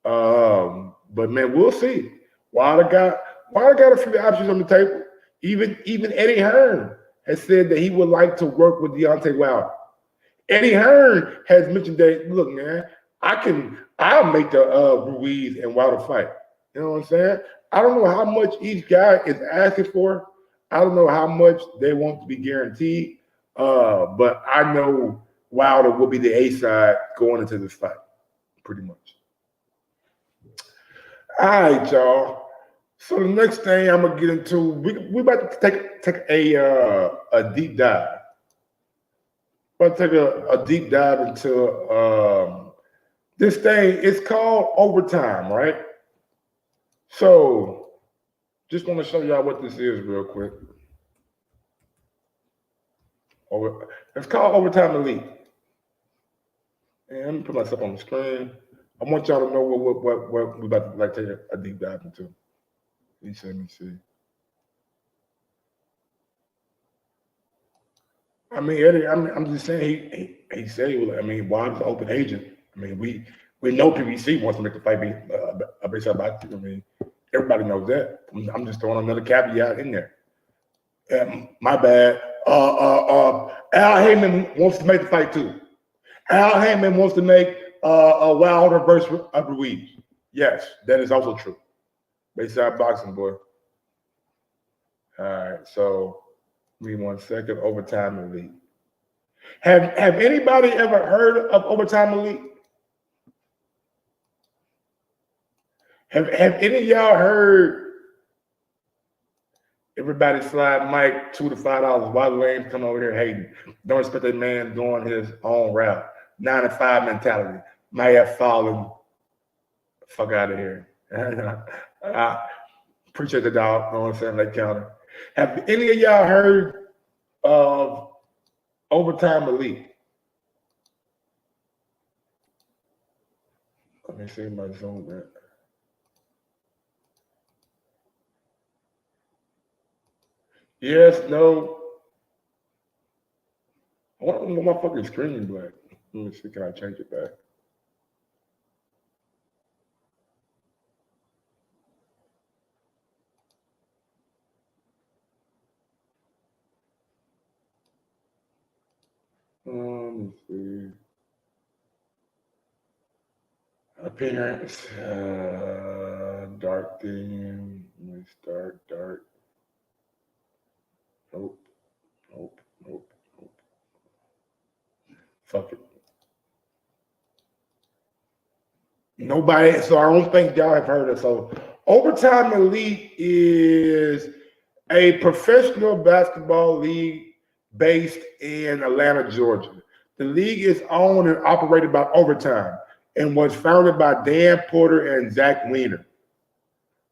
B: But man, we'll see. Wilder got a few options on the table. Even Eddie Hearn has said that he would like to work with Deontay Wilder. Eddie Hearn has mentioned that, look, man, I'll make the Ruiz and Wilder fight. You know what I'm saying? I don't know how much each guy is asking for. I don't know how much they want to be guaranteed. But I know Wilder will be the A side going into this fight, pretty much. All right, y'all. So the next thing I'm gonna get into, we about to take a deep dive. About to take a deep dive into this thing. It's called overtime, right? So just want to show y'all what this is real quick. It's called Overtime Elite. And let me put myself on the screen. I want y'all to know what we're about to like take a deep dive into. Let me see. I mean, Eddie, I'm just saying he said he was. I mean, Wilder's an open agent. I mean, we know PBC wants to make the fight be a baseball boxing. I mean, everybody knows that. I'm just throwing another caveat in there. My bad. Al Heyman wants to make the fight too. Al Heyman wants to make a Wilder versus Ruiz. Yes, that is also true. Bayside boxing, boy. All right, so give me 1 second. Overtime Elite. Have anybody ever heard of Overtime Elite? Have any of y'all heard everybody slide Mike $2 to $5? Why Lane's coming over here hating? Don't expect that man doing his own route. 9 to 5 mentality. Might have fallen. Fuck out of here. I appreciate the dog. You know what I'm saying? That counter. Have any of y'all heard of Overtime Elite? Let me see my Zoom, man. Yes, no. I want my fucking screen black. Let me see, can I change it back? Let me see. Appearance, dark theme. Let me start dark. Nope. Fuck it. Nobody, so I don't think y'all have heard of it. So Overtime Elite is a professional basketball league based in Atlanta, Georgia. The league is owned and operated by Overtime and was founded by Dan Porter and Zach Weiner.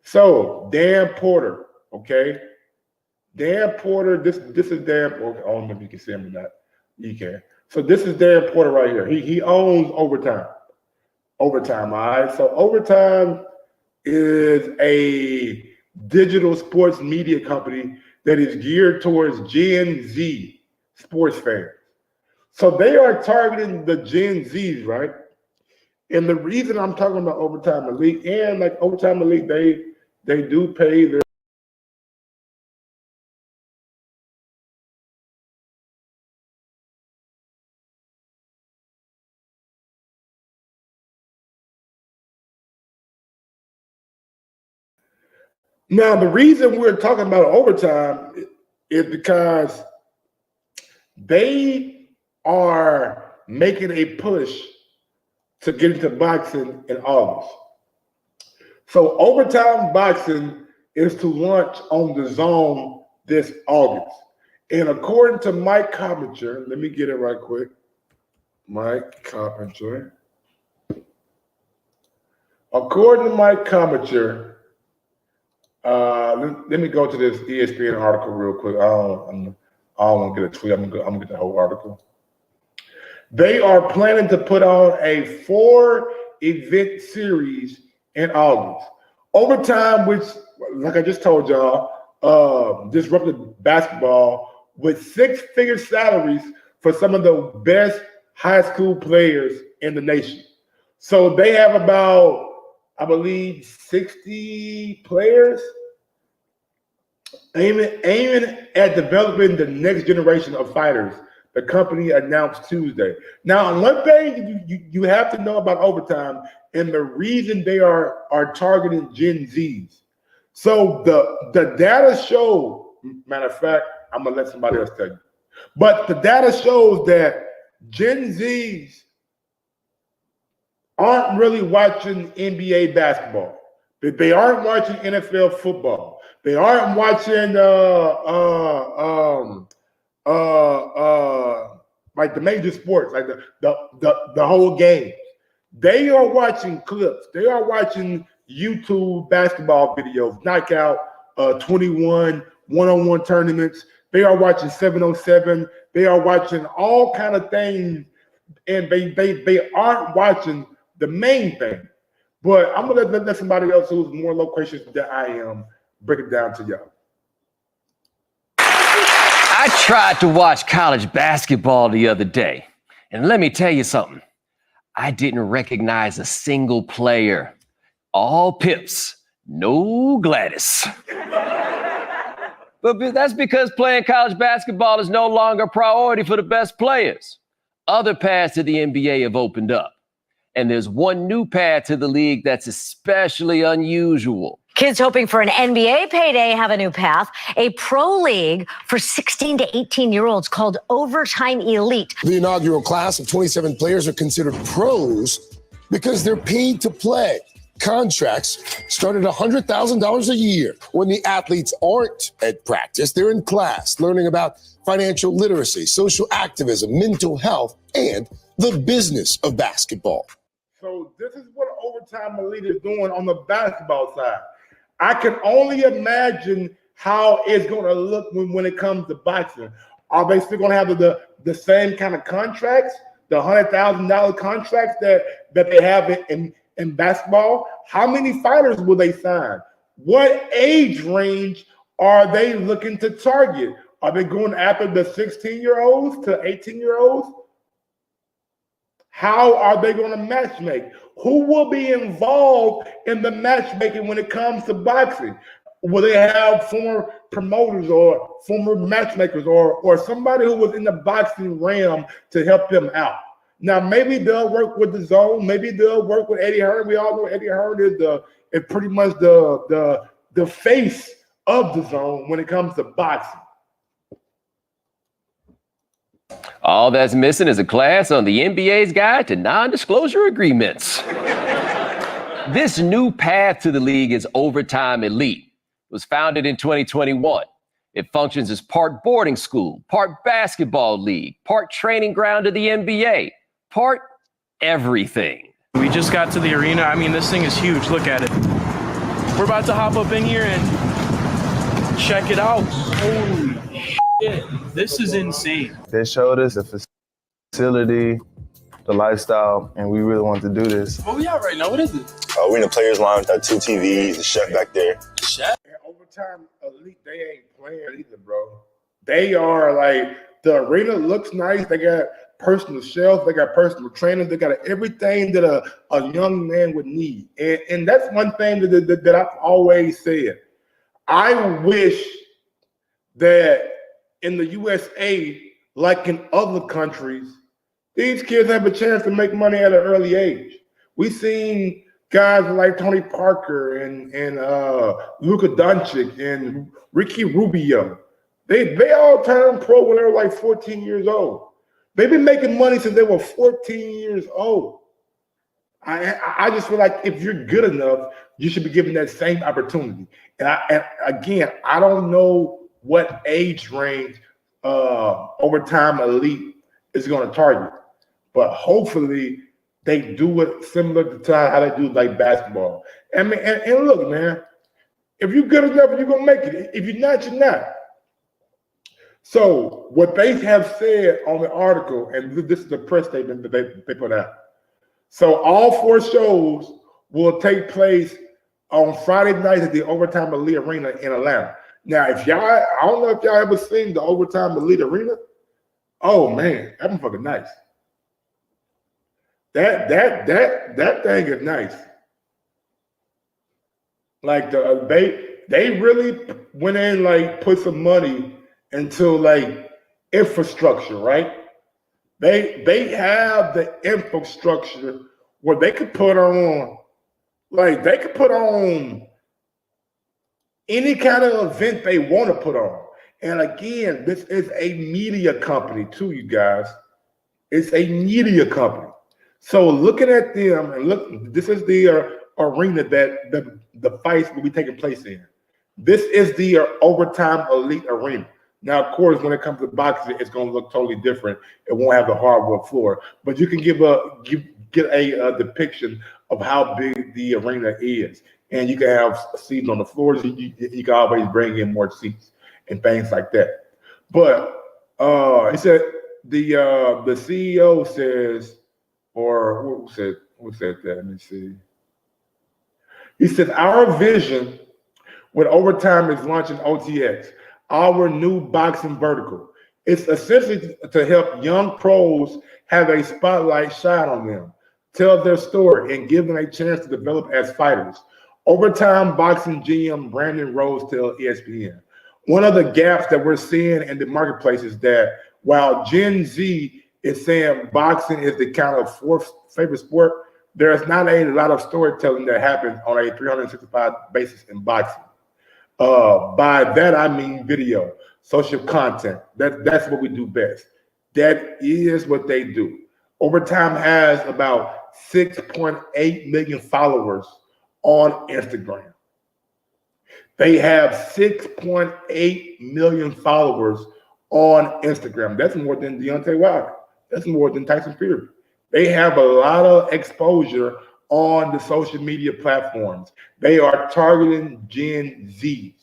B: So Dan Porter, okay? Dan Porter, this is Dan Porter. I don't know if you can see him or not. You can. So this is Dan Porter right here. He owns Overtime. Overtime, all right? So Overtime is a digital sports media company that is geared towards Gen Z sports fans. So they are targeting the Gen Zs, right? And the reason I'm talking about Overtime Elite, and like Overtime Elite, they do pay their Now, the reason we're talking about Overtime is because they are making a push to get into boxing in August. So Overtime Boxing is to launch on the Zone this August. And according to Mike Coppinger, let me get it right quick. Mike Coppinger. According to Mike Coppinger, let me go to this ESPN article real quick. I don't want to get a tweet. I'm gonna get the whole article. They are planning to put on a 4-event series in August. Overtime, which, like I just told y'all, disrupted basketball with six-figure salaries for some of the best high school players in the nation. So they have about, I believe, 60 players aiming at developing the next generation of fighters, the company announced Tuesday. Now, one thing you have to know about Overtime and the reason they are targeting Gen Zs. So the data show, matter of fact, I'm going to let somebody else tell you. But the data shows that Gen Zs aren't really watching NBA basketball. They aren't watching NFL football. They aren't watching like the major sports, like the whole game. They are watching clips. They are watching YouTube basketball videos, knockout 21, one-on-one tournaments. They are watching 7-on-7. They are watching all kind of things, and they aren't watching the main thing. But I'm gonna let somebody else who's more loquacious than I am break it down to y'all.
D: I tried to watch college basketball the other day, and let me tell you something. I didn't recognize a single player. All Pips, no Gladys. But that's because playing college basketball is no longer a priority for the best players. Other paths to the NBA have opened up. And there's one new path to the league that's especially unusual.
E: Kids hoping for an NBA payday have a new path, a pro league for 16 to 18-year-olds called Overtime Elite.
F: The inaugural class of 27 players are considered pros because they're paid to play. Contracts start at $100,000 a year. When the athletes aren't at practice, they're in class learning about financial literacy, social activism, mental health, and the business of basketball.
B: So this is what Overtime Elite is doing on the basketball side. I can only imagine how it's going to look when it comes to boxing. Are they still going to have the same kind of contracts, the $100,000 contracts that they have in basketball? How many fighters will they sign? What age range are they looking to target? Are they going after the 16-year-olds to 18-year-olds? How are they going to matchmake? Who will be involved in the matchmaking when it comes to boxing? Will they have former promoters or former matchmakers or somebody who was in the boxing realm to help them out? Now, maybe they'll work with the Zone. Maybe they'll work with Eddie Hearn. We all know Eddie Hearn is pretty much the face of the Zone when it comes to boxing.
D: All that's missing is a class on the NBA's guide to non-disclosure agreements. This new path to the league is Overtime Elite. It was founded in 2021. It functions as part boarding school, part basketball league, part training ground of the NBA, part everything.
G: We just got to the arena. I mean, this thing is huge. Look at it. We're about to hop up in here and check it out. Holy shit. This is insane.
H: They showed us the facility, the lifestyle, and we really wanted to do this.
G: Where we at right now? What is it?
I: We're in the players' lounge, got 2 TVs, the chef back there.
G: Chef?
B: Overtime Elite, they ain't playing either, bro. They are like, the arena looks nice. They got personal shelves, they got personal trainers, they got everything that a young man would need. And that's one thing that I've always said. I wish that in the USA, like in other countries, these kids have a chance to make money at an early age. We've seen guys like Tony Parker and Luka Doncic and Ricky Rubio. They all turned pro when they were like 14 years old. They've been making money since they were 14 years old. I just feel like if you're good enough, you should be given that same opportunity. And again, I don't know what age range Overtime Elite is going to target, but hopefully they do it similar to how they do like basketball. I mean, and look, man, if you're good enough, you're going to make it. If you're not, you're not. So what they have said on the article, and this is the press statement that they put out. So all 4 shows will take place on Friday night at the Overtime Elite Arena in Atlanta. Now, if y'all, I don't know if y'all ever seen the Overtime Elite Arena. Oh man, that motherfucker nice. That thing is nice. Like they really went in, like put some money into like infrastructure, right? They have the infrastructure where they could put on, like they could put on any kind of event they want to put on. And again, this is a media company too, you guys. It's a media company. So looking at them, and look, this is the arena that the fights will be taking place in. This is the Overtime Elite Arena. Now, of course, when it comes to boxing, it's going to look totally different. It won't have the hardwood floor, but you can get a depiction of how big the arena is. And you can have seats on the floors. You can always bring in more seats and things like that. But he said the CEO says, or what said that? Let me see. He said, our vision with Overtime is launching OTX, our new boxing vertical. It's essentially to help young pros have a spotlight shine on them, tell their story, and give them a chance to develop as fighters. Overtime boxing GM Brandon Rose tells ESPN. One of the gaps that we're seeing in the marketplace is that while Gen Z is saying boxing is the kind of fourth favorite sport, there's not a lot of storytelling that happens on a 365 basis in boxing. By that, I mean video, social content. That's what we do best. That is what they do. Overtime has about 6.8 million followers on Instagram. They have 6.8 million followers on Instagram. That's more than Deontay Wilder. That's more than Tyson Fury. They have a lot of exposure on the social media platforms. They are targeting Gen Zs.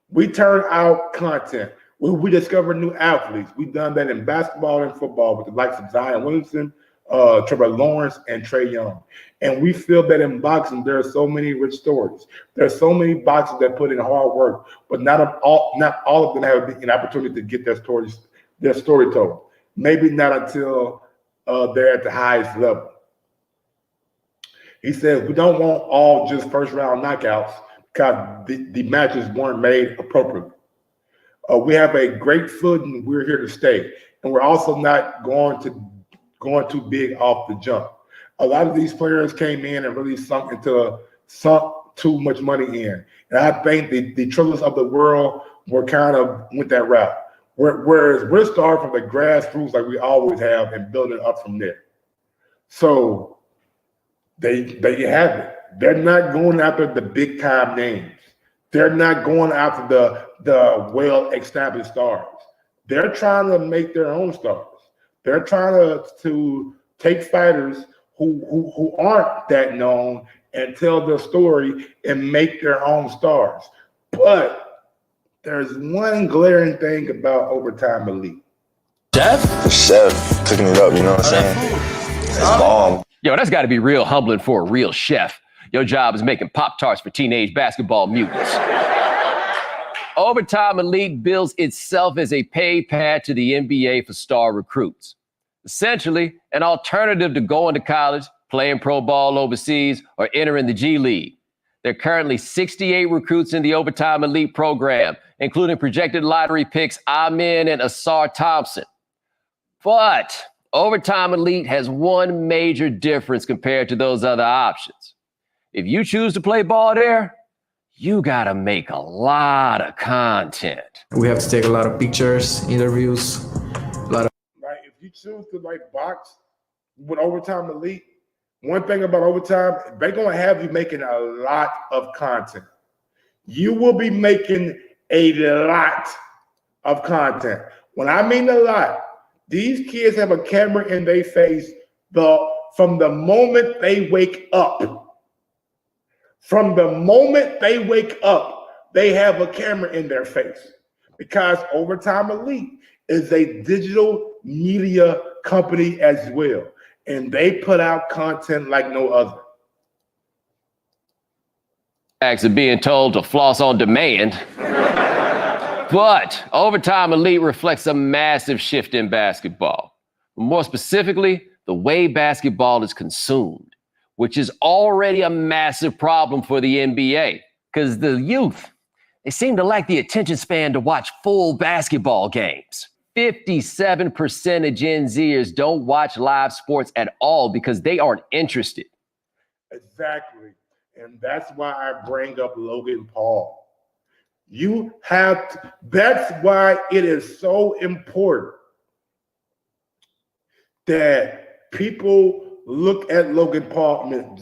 B: We turn out content. We discover new athletes. We've done that in basketball and football with the likes of Zion Williamson, Trevor Lawrence, and Trae Young. And we feel that in boxing, there are so many rich stories. There are so many boxers that put in hard work, but not all of them have an opportunity to get their story told. Maybe not until they're at the highest level. He says, we don't want all just first round knockouts because the matches weren't made appropriately. We have a great foot and we're here to stay. And we're also not going too big off the jump. A lot of these players came in and really sunk too much money in. And I think the Trillers of the world went that route. Whereas we're starting from the grassroots like we always have and building up from there. So they have it. They're not going after the big time names. They're not going after the well-established stars. They're trying to make their own stars. They're trying to take fighters who aren't that known and tell their story and make their own stars. But there's one glaring thing about Overtime Elite.
I: The chef cooking it up, you know what I'm saying? It's bomb.
D: Yo, that's got to be real humbling for a real chef. Your job is making Pop-Tarts for teenage basketball mutants. Overtime Elite bills itself as a pay pad to the NBA for star recruits. Essentially, an alternative to going to college, playing pro ball overseas, or entering the G League. There are currently 68 recruits in the Overtime Elite program, including projected lottery picks Amin and Asar Thompson. But Overtime Elite has one major difference compared to those other options. If you choose to play ball there, you gotta make a lot of content.
J: We have to take a lot of pictures, interviews, a lot of.
B: Like if you choose to like box with Overtime Elite, one thing about Overtime, they're gonna have you making a lot of content. You will be making a lot of content. When I mean a lot, these kids have a camera in their face from the moment they wake up. From the moment they wake up, they have a camera in their face because Overtime Elite is a digital media company as well. And they put out content like no other.
D: Acts of being told to floss on demand. But Overtime Elite reflects a massive shift in basketball. More specifically, the way basketball is consumed, which is already a massive problem for the NBA. Because the youth, they seem to lack the attention span to watch full basketball games. 57% of Gen Zers don't watch live sports at all because they aren't interested.
B: Exactly. And that's why I bring up Logan Paul. You have to, that's why it is so important that people look at Logan Paul,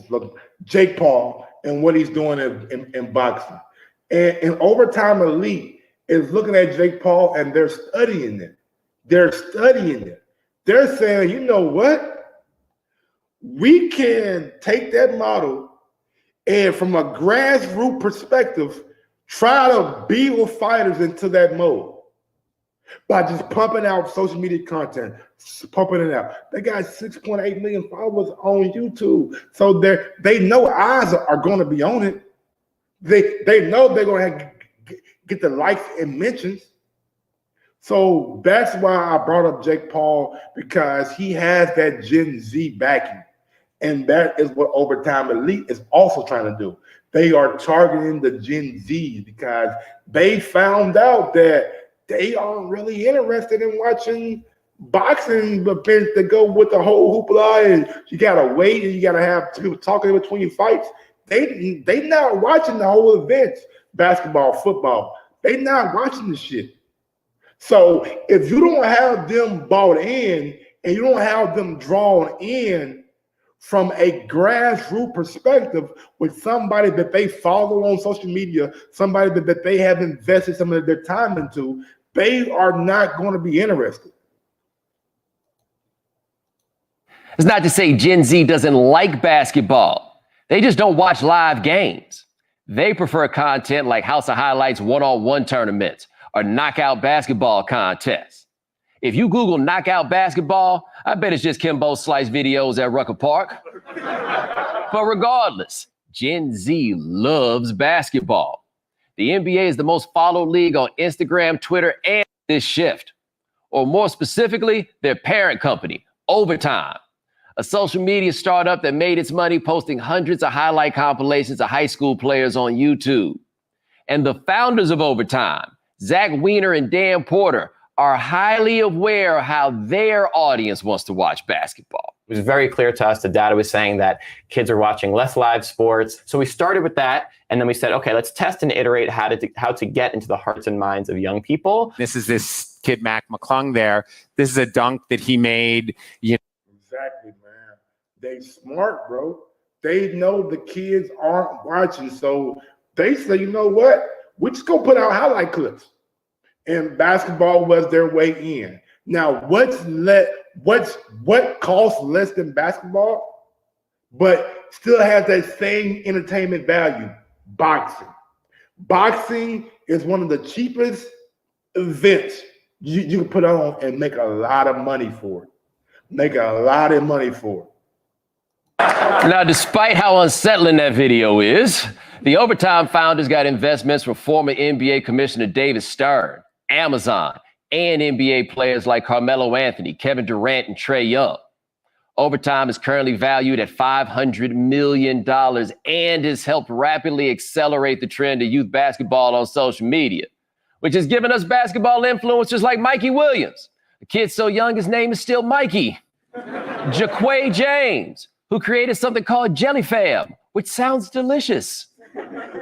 B: Jake Paul, and what he's doing in boxing. And Overtime Elite is looking at Jake Paul and they're studying it. They're studying it. They're saying, you know what? We can take that model and from a grassroots perspective, try to build fighters into that mode by just pumping out social media content, pumping it out. They got 6.8 million followers on YouTube. So they know eyes are going to be on it. They know they're going to get the likes and mentions. So that's why I brought up Jake Paul, because he has that Gen Z backing. And that is what Overtime Elite is also trying to do. They are targeting the Gen Z because they found out that they aren't really interested in watching boxing events that go with the whole hoopla and you gotta wait and you gotta have people talking in between fights. They not watching the whole events, basketball, football. They not watching the shit. So if you don't have them bought in and you don't have them drawn in from a grassroots perspective with somebody that they follow on social media, somebody that they have invested some of their time into, they are not going to be interested.
D: It's not to say Gen Z doesn't like basketball. They just don't watch live games. They prefer content like House of Highlights one-on-one tournaments or knockout basketball contests. If you Google knockout basketball, I bet it's just Kimbo Slice videos at Rucker Park. But regardless, Gen Z loves basketball. The NBA is the most followed league on Instagram, Twitter, and this shift. Or more specifically, their parent company, Overtime, a social media startup that made its money posting hundreds of highlight compilations of high school players on YouTube. And the founders of Overtime, Zach Weiner and Dan Porter, are highly aware of how their audience wants to watch basketball.
K: It was very clear to us, the data was saying that kids are watching less live sports. So we started with that, and then we said, okay, let's test and iterate how to get into the hearts and minds of young people.
L: This is this kid, Mac McClung there. This is a dunk that he made.
B: Exactly, man. They smart, bro. They know the kids aren't watching, so they say, you know what? We're just going to put out highlight clips. And basketball was their way in. Now, what costs less than basketball, but still has that same entertainment value? Boxing. Boxing is one of the cheapest events you can put on and make a lot of money for it. Make a lot of money for it.
D: Now, despite how unsettling that video is, the Overtime founders got investments from former NBA Commissioner David Stern, Amazon, and NBA players like Carmelo Anthony, Kevin Durant, and Trae Young. Overtime is currently valued at $500 million and has helped rapidly accelerate the trend of youth basketball on social media, which has given us basketball influencers like Mikey Williams. The kid so young, his name is still Mikey. Jaquay James, who created something called Jelly Fam, which sounds delicious.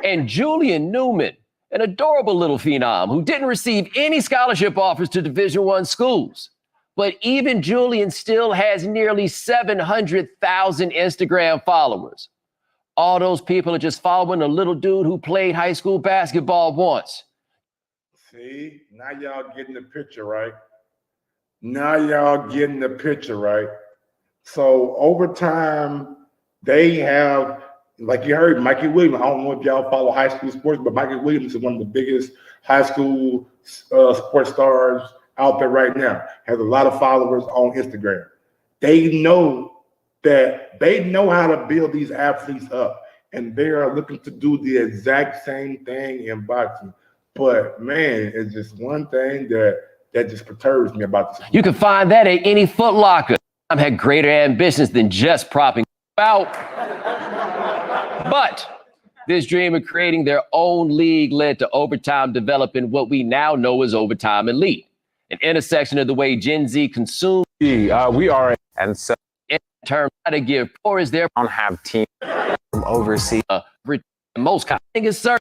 D: And Julian Newman, an adorable little phenom who didn't receive any scholarship offers to Division I schools. But even Julian still has nearly 700,000 Instagram followers. All those people are just following a little dude who played high school basketball once.
B: See, now y'all getting the picture, right? Now y'all getting the picture, right? So Overtime, they have, like you heard, Mikey Williams. I don't know if y'all follow high school sports, but Mikey Williams is one of the biggest high school sports stars out there right now. Has a lot of followers on Instagram. They know how to build these athletes up, and they are looking to do the exact same thing in boxing. But man, it's just one thing that just perturbs me about this.
D: You can find that at any Foot Locker. I've had greater ambitions than just propping out. But this dream of creating their own league led to Overtime developing what we now know as Overtime Elite, an intersection of the way Gen Z consumes.
L: We are, and so
D: in terms of how to give, or is there
L: don't have teams from overseas.
D: Most kind of is certain,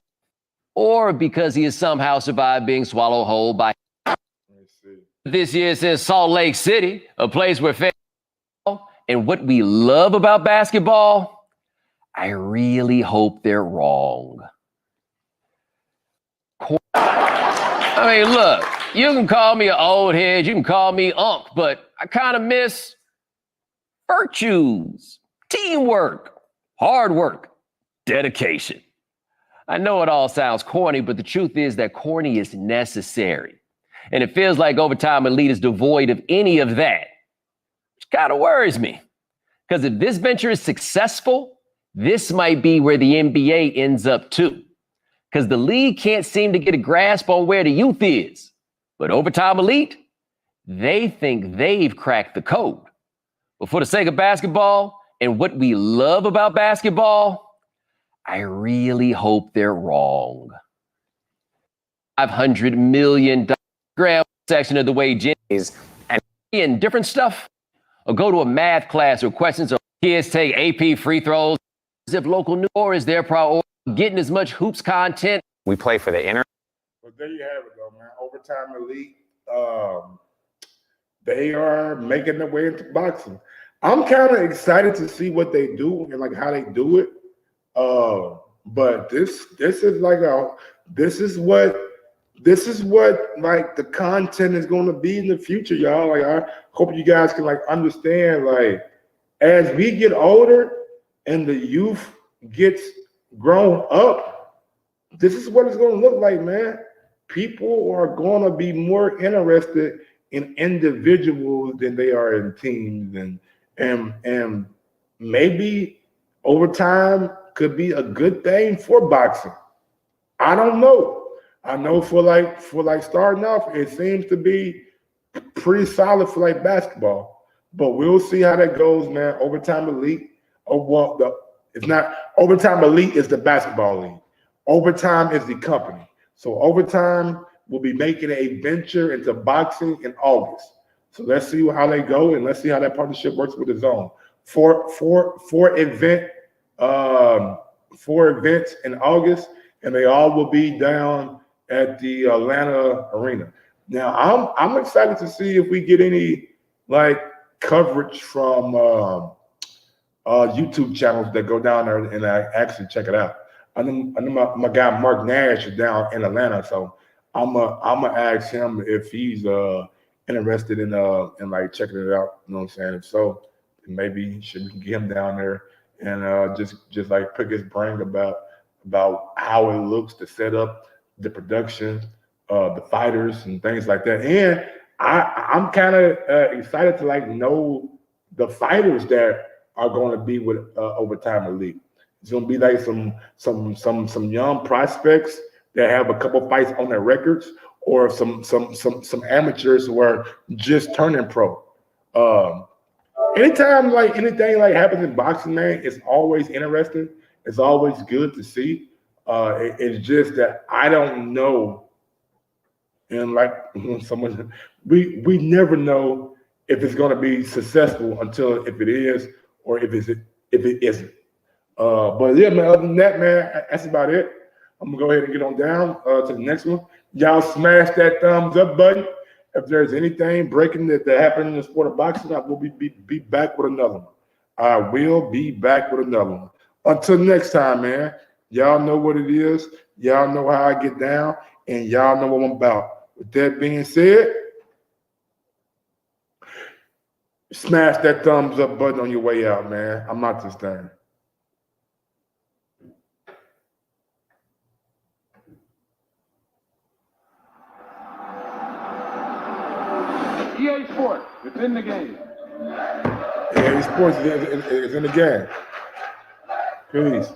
D: or because he has somehow survived being swallowed whole by. This year says Salt Lake City, a place where fans. And what we love about basketball, I really hope they're wrong. I mean, look, you can call me an old head, you can call me Unc, but I kind of miss virtues, teamwork, hard work, dedication. I know it all sounds corny, but the truth is that corny is necessary. And it feels like Overtime Elite is devoid of any of that. Kind of worries me, because if this venture is successful, this might be where the NBA ends up too, because the league can't seem to get a grasp on where the youth is. But Overtime Elite, they think they've cracked the code. But for the sake of basketball and what we love about basketball, I really hope they're wrong. $500 million grab section of the way Gen is and different stuff. Or go to a math class or questions or kids take AP free throws as if local news, or is their priority getting as much hoops content?
L: We play for the internet.
B: But there you have it, though, man. Overtime Elite, they are making their way into boxing. I'm kind of excited to see what they do and like how they do it. But this is like this is what like the content is going to be in the future, y'all. Like I hope you guys can like understand, like as we get older and the youth gets grown up, this is what it's going to look like, man. People are going to be more interested in individuals than they are in teams, and maybe Overtime could be a good thing for boxing. I don't know. I know for starting off, it seems to be pretty solid for like basketball, but we'll see how that goes, man. Overtime Elite, it's not Overtime Elite is the basketball league. Overtime is the company. So Overtime will be making a venture into boxing in August. So let's see how they go, and let's see how that partnership works with the zone. Four events in August, and they all will be down at the Atlanta arena. Now, I'm excited to see if we get any like coverage from YouTube channels that go down there and actually check it out. I know my guy Mark Nash is down in Atlanta, so I'm gonna ask him if he's interested in like checking it out. You know what I'm saying? If so, maybe should we get him down there and just like pick his brain about how it looks, the setup, the production, the fighters and things like that. And I'm kind of excited to like know the fighters that are going to be with Overtime Elite. It's going to be like some young prospects that have a couple fights on their records, or some amateurs who are just turning pro. Anytime like anything like happens in boxing, man, it's always interesting. It's always good to see. It's just that I don't know, and like someone, we never know if it's going to be successful until if it is or if it isn't. But yeah, man. Other than that, man, that's about it. I'm gonna go ahead and get on down to the next one. Y'all smash that thumbs up button. If there's anything breaking that happened in the sport of boxing, I will be back with another one. I will be back with another one. Until next time, man. Y'all know what it is. Y'all know how I get down, and y'all know what I'm about. With that being said, smash that thumbs up button on your way out, man. I'm out this thing.
M: EA Sports, it's in the game.
B: EA Sports is in the game. Peace.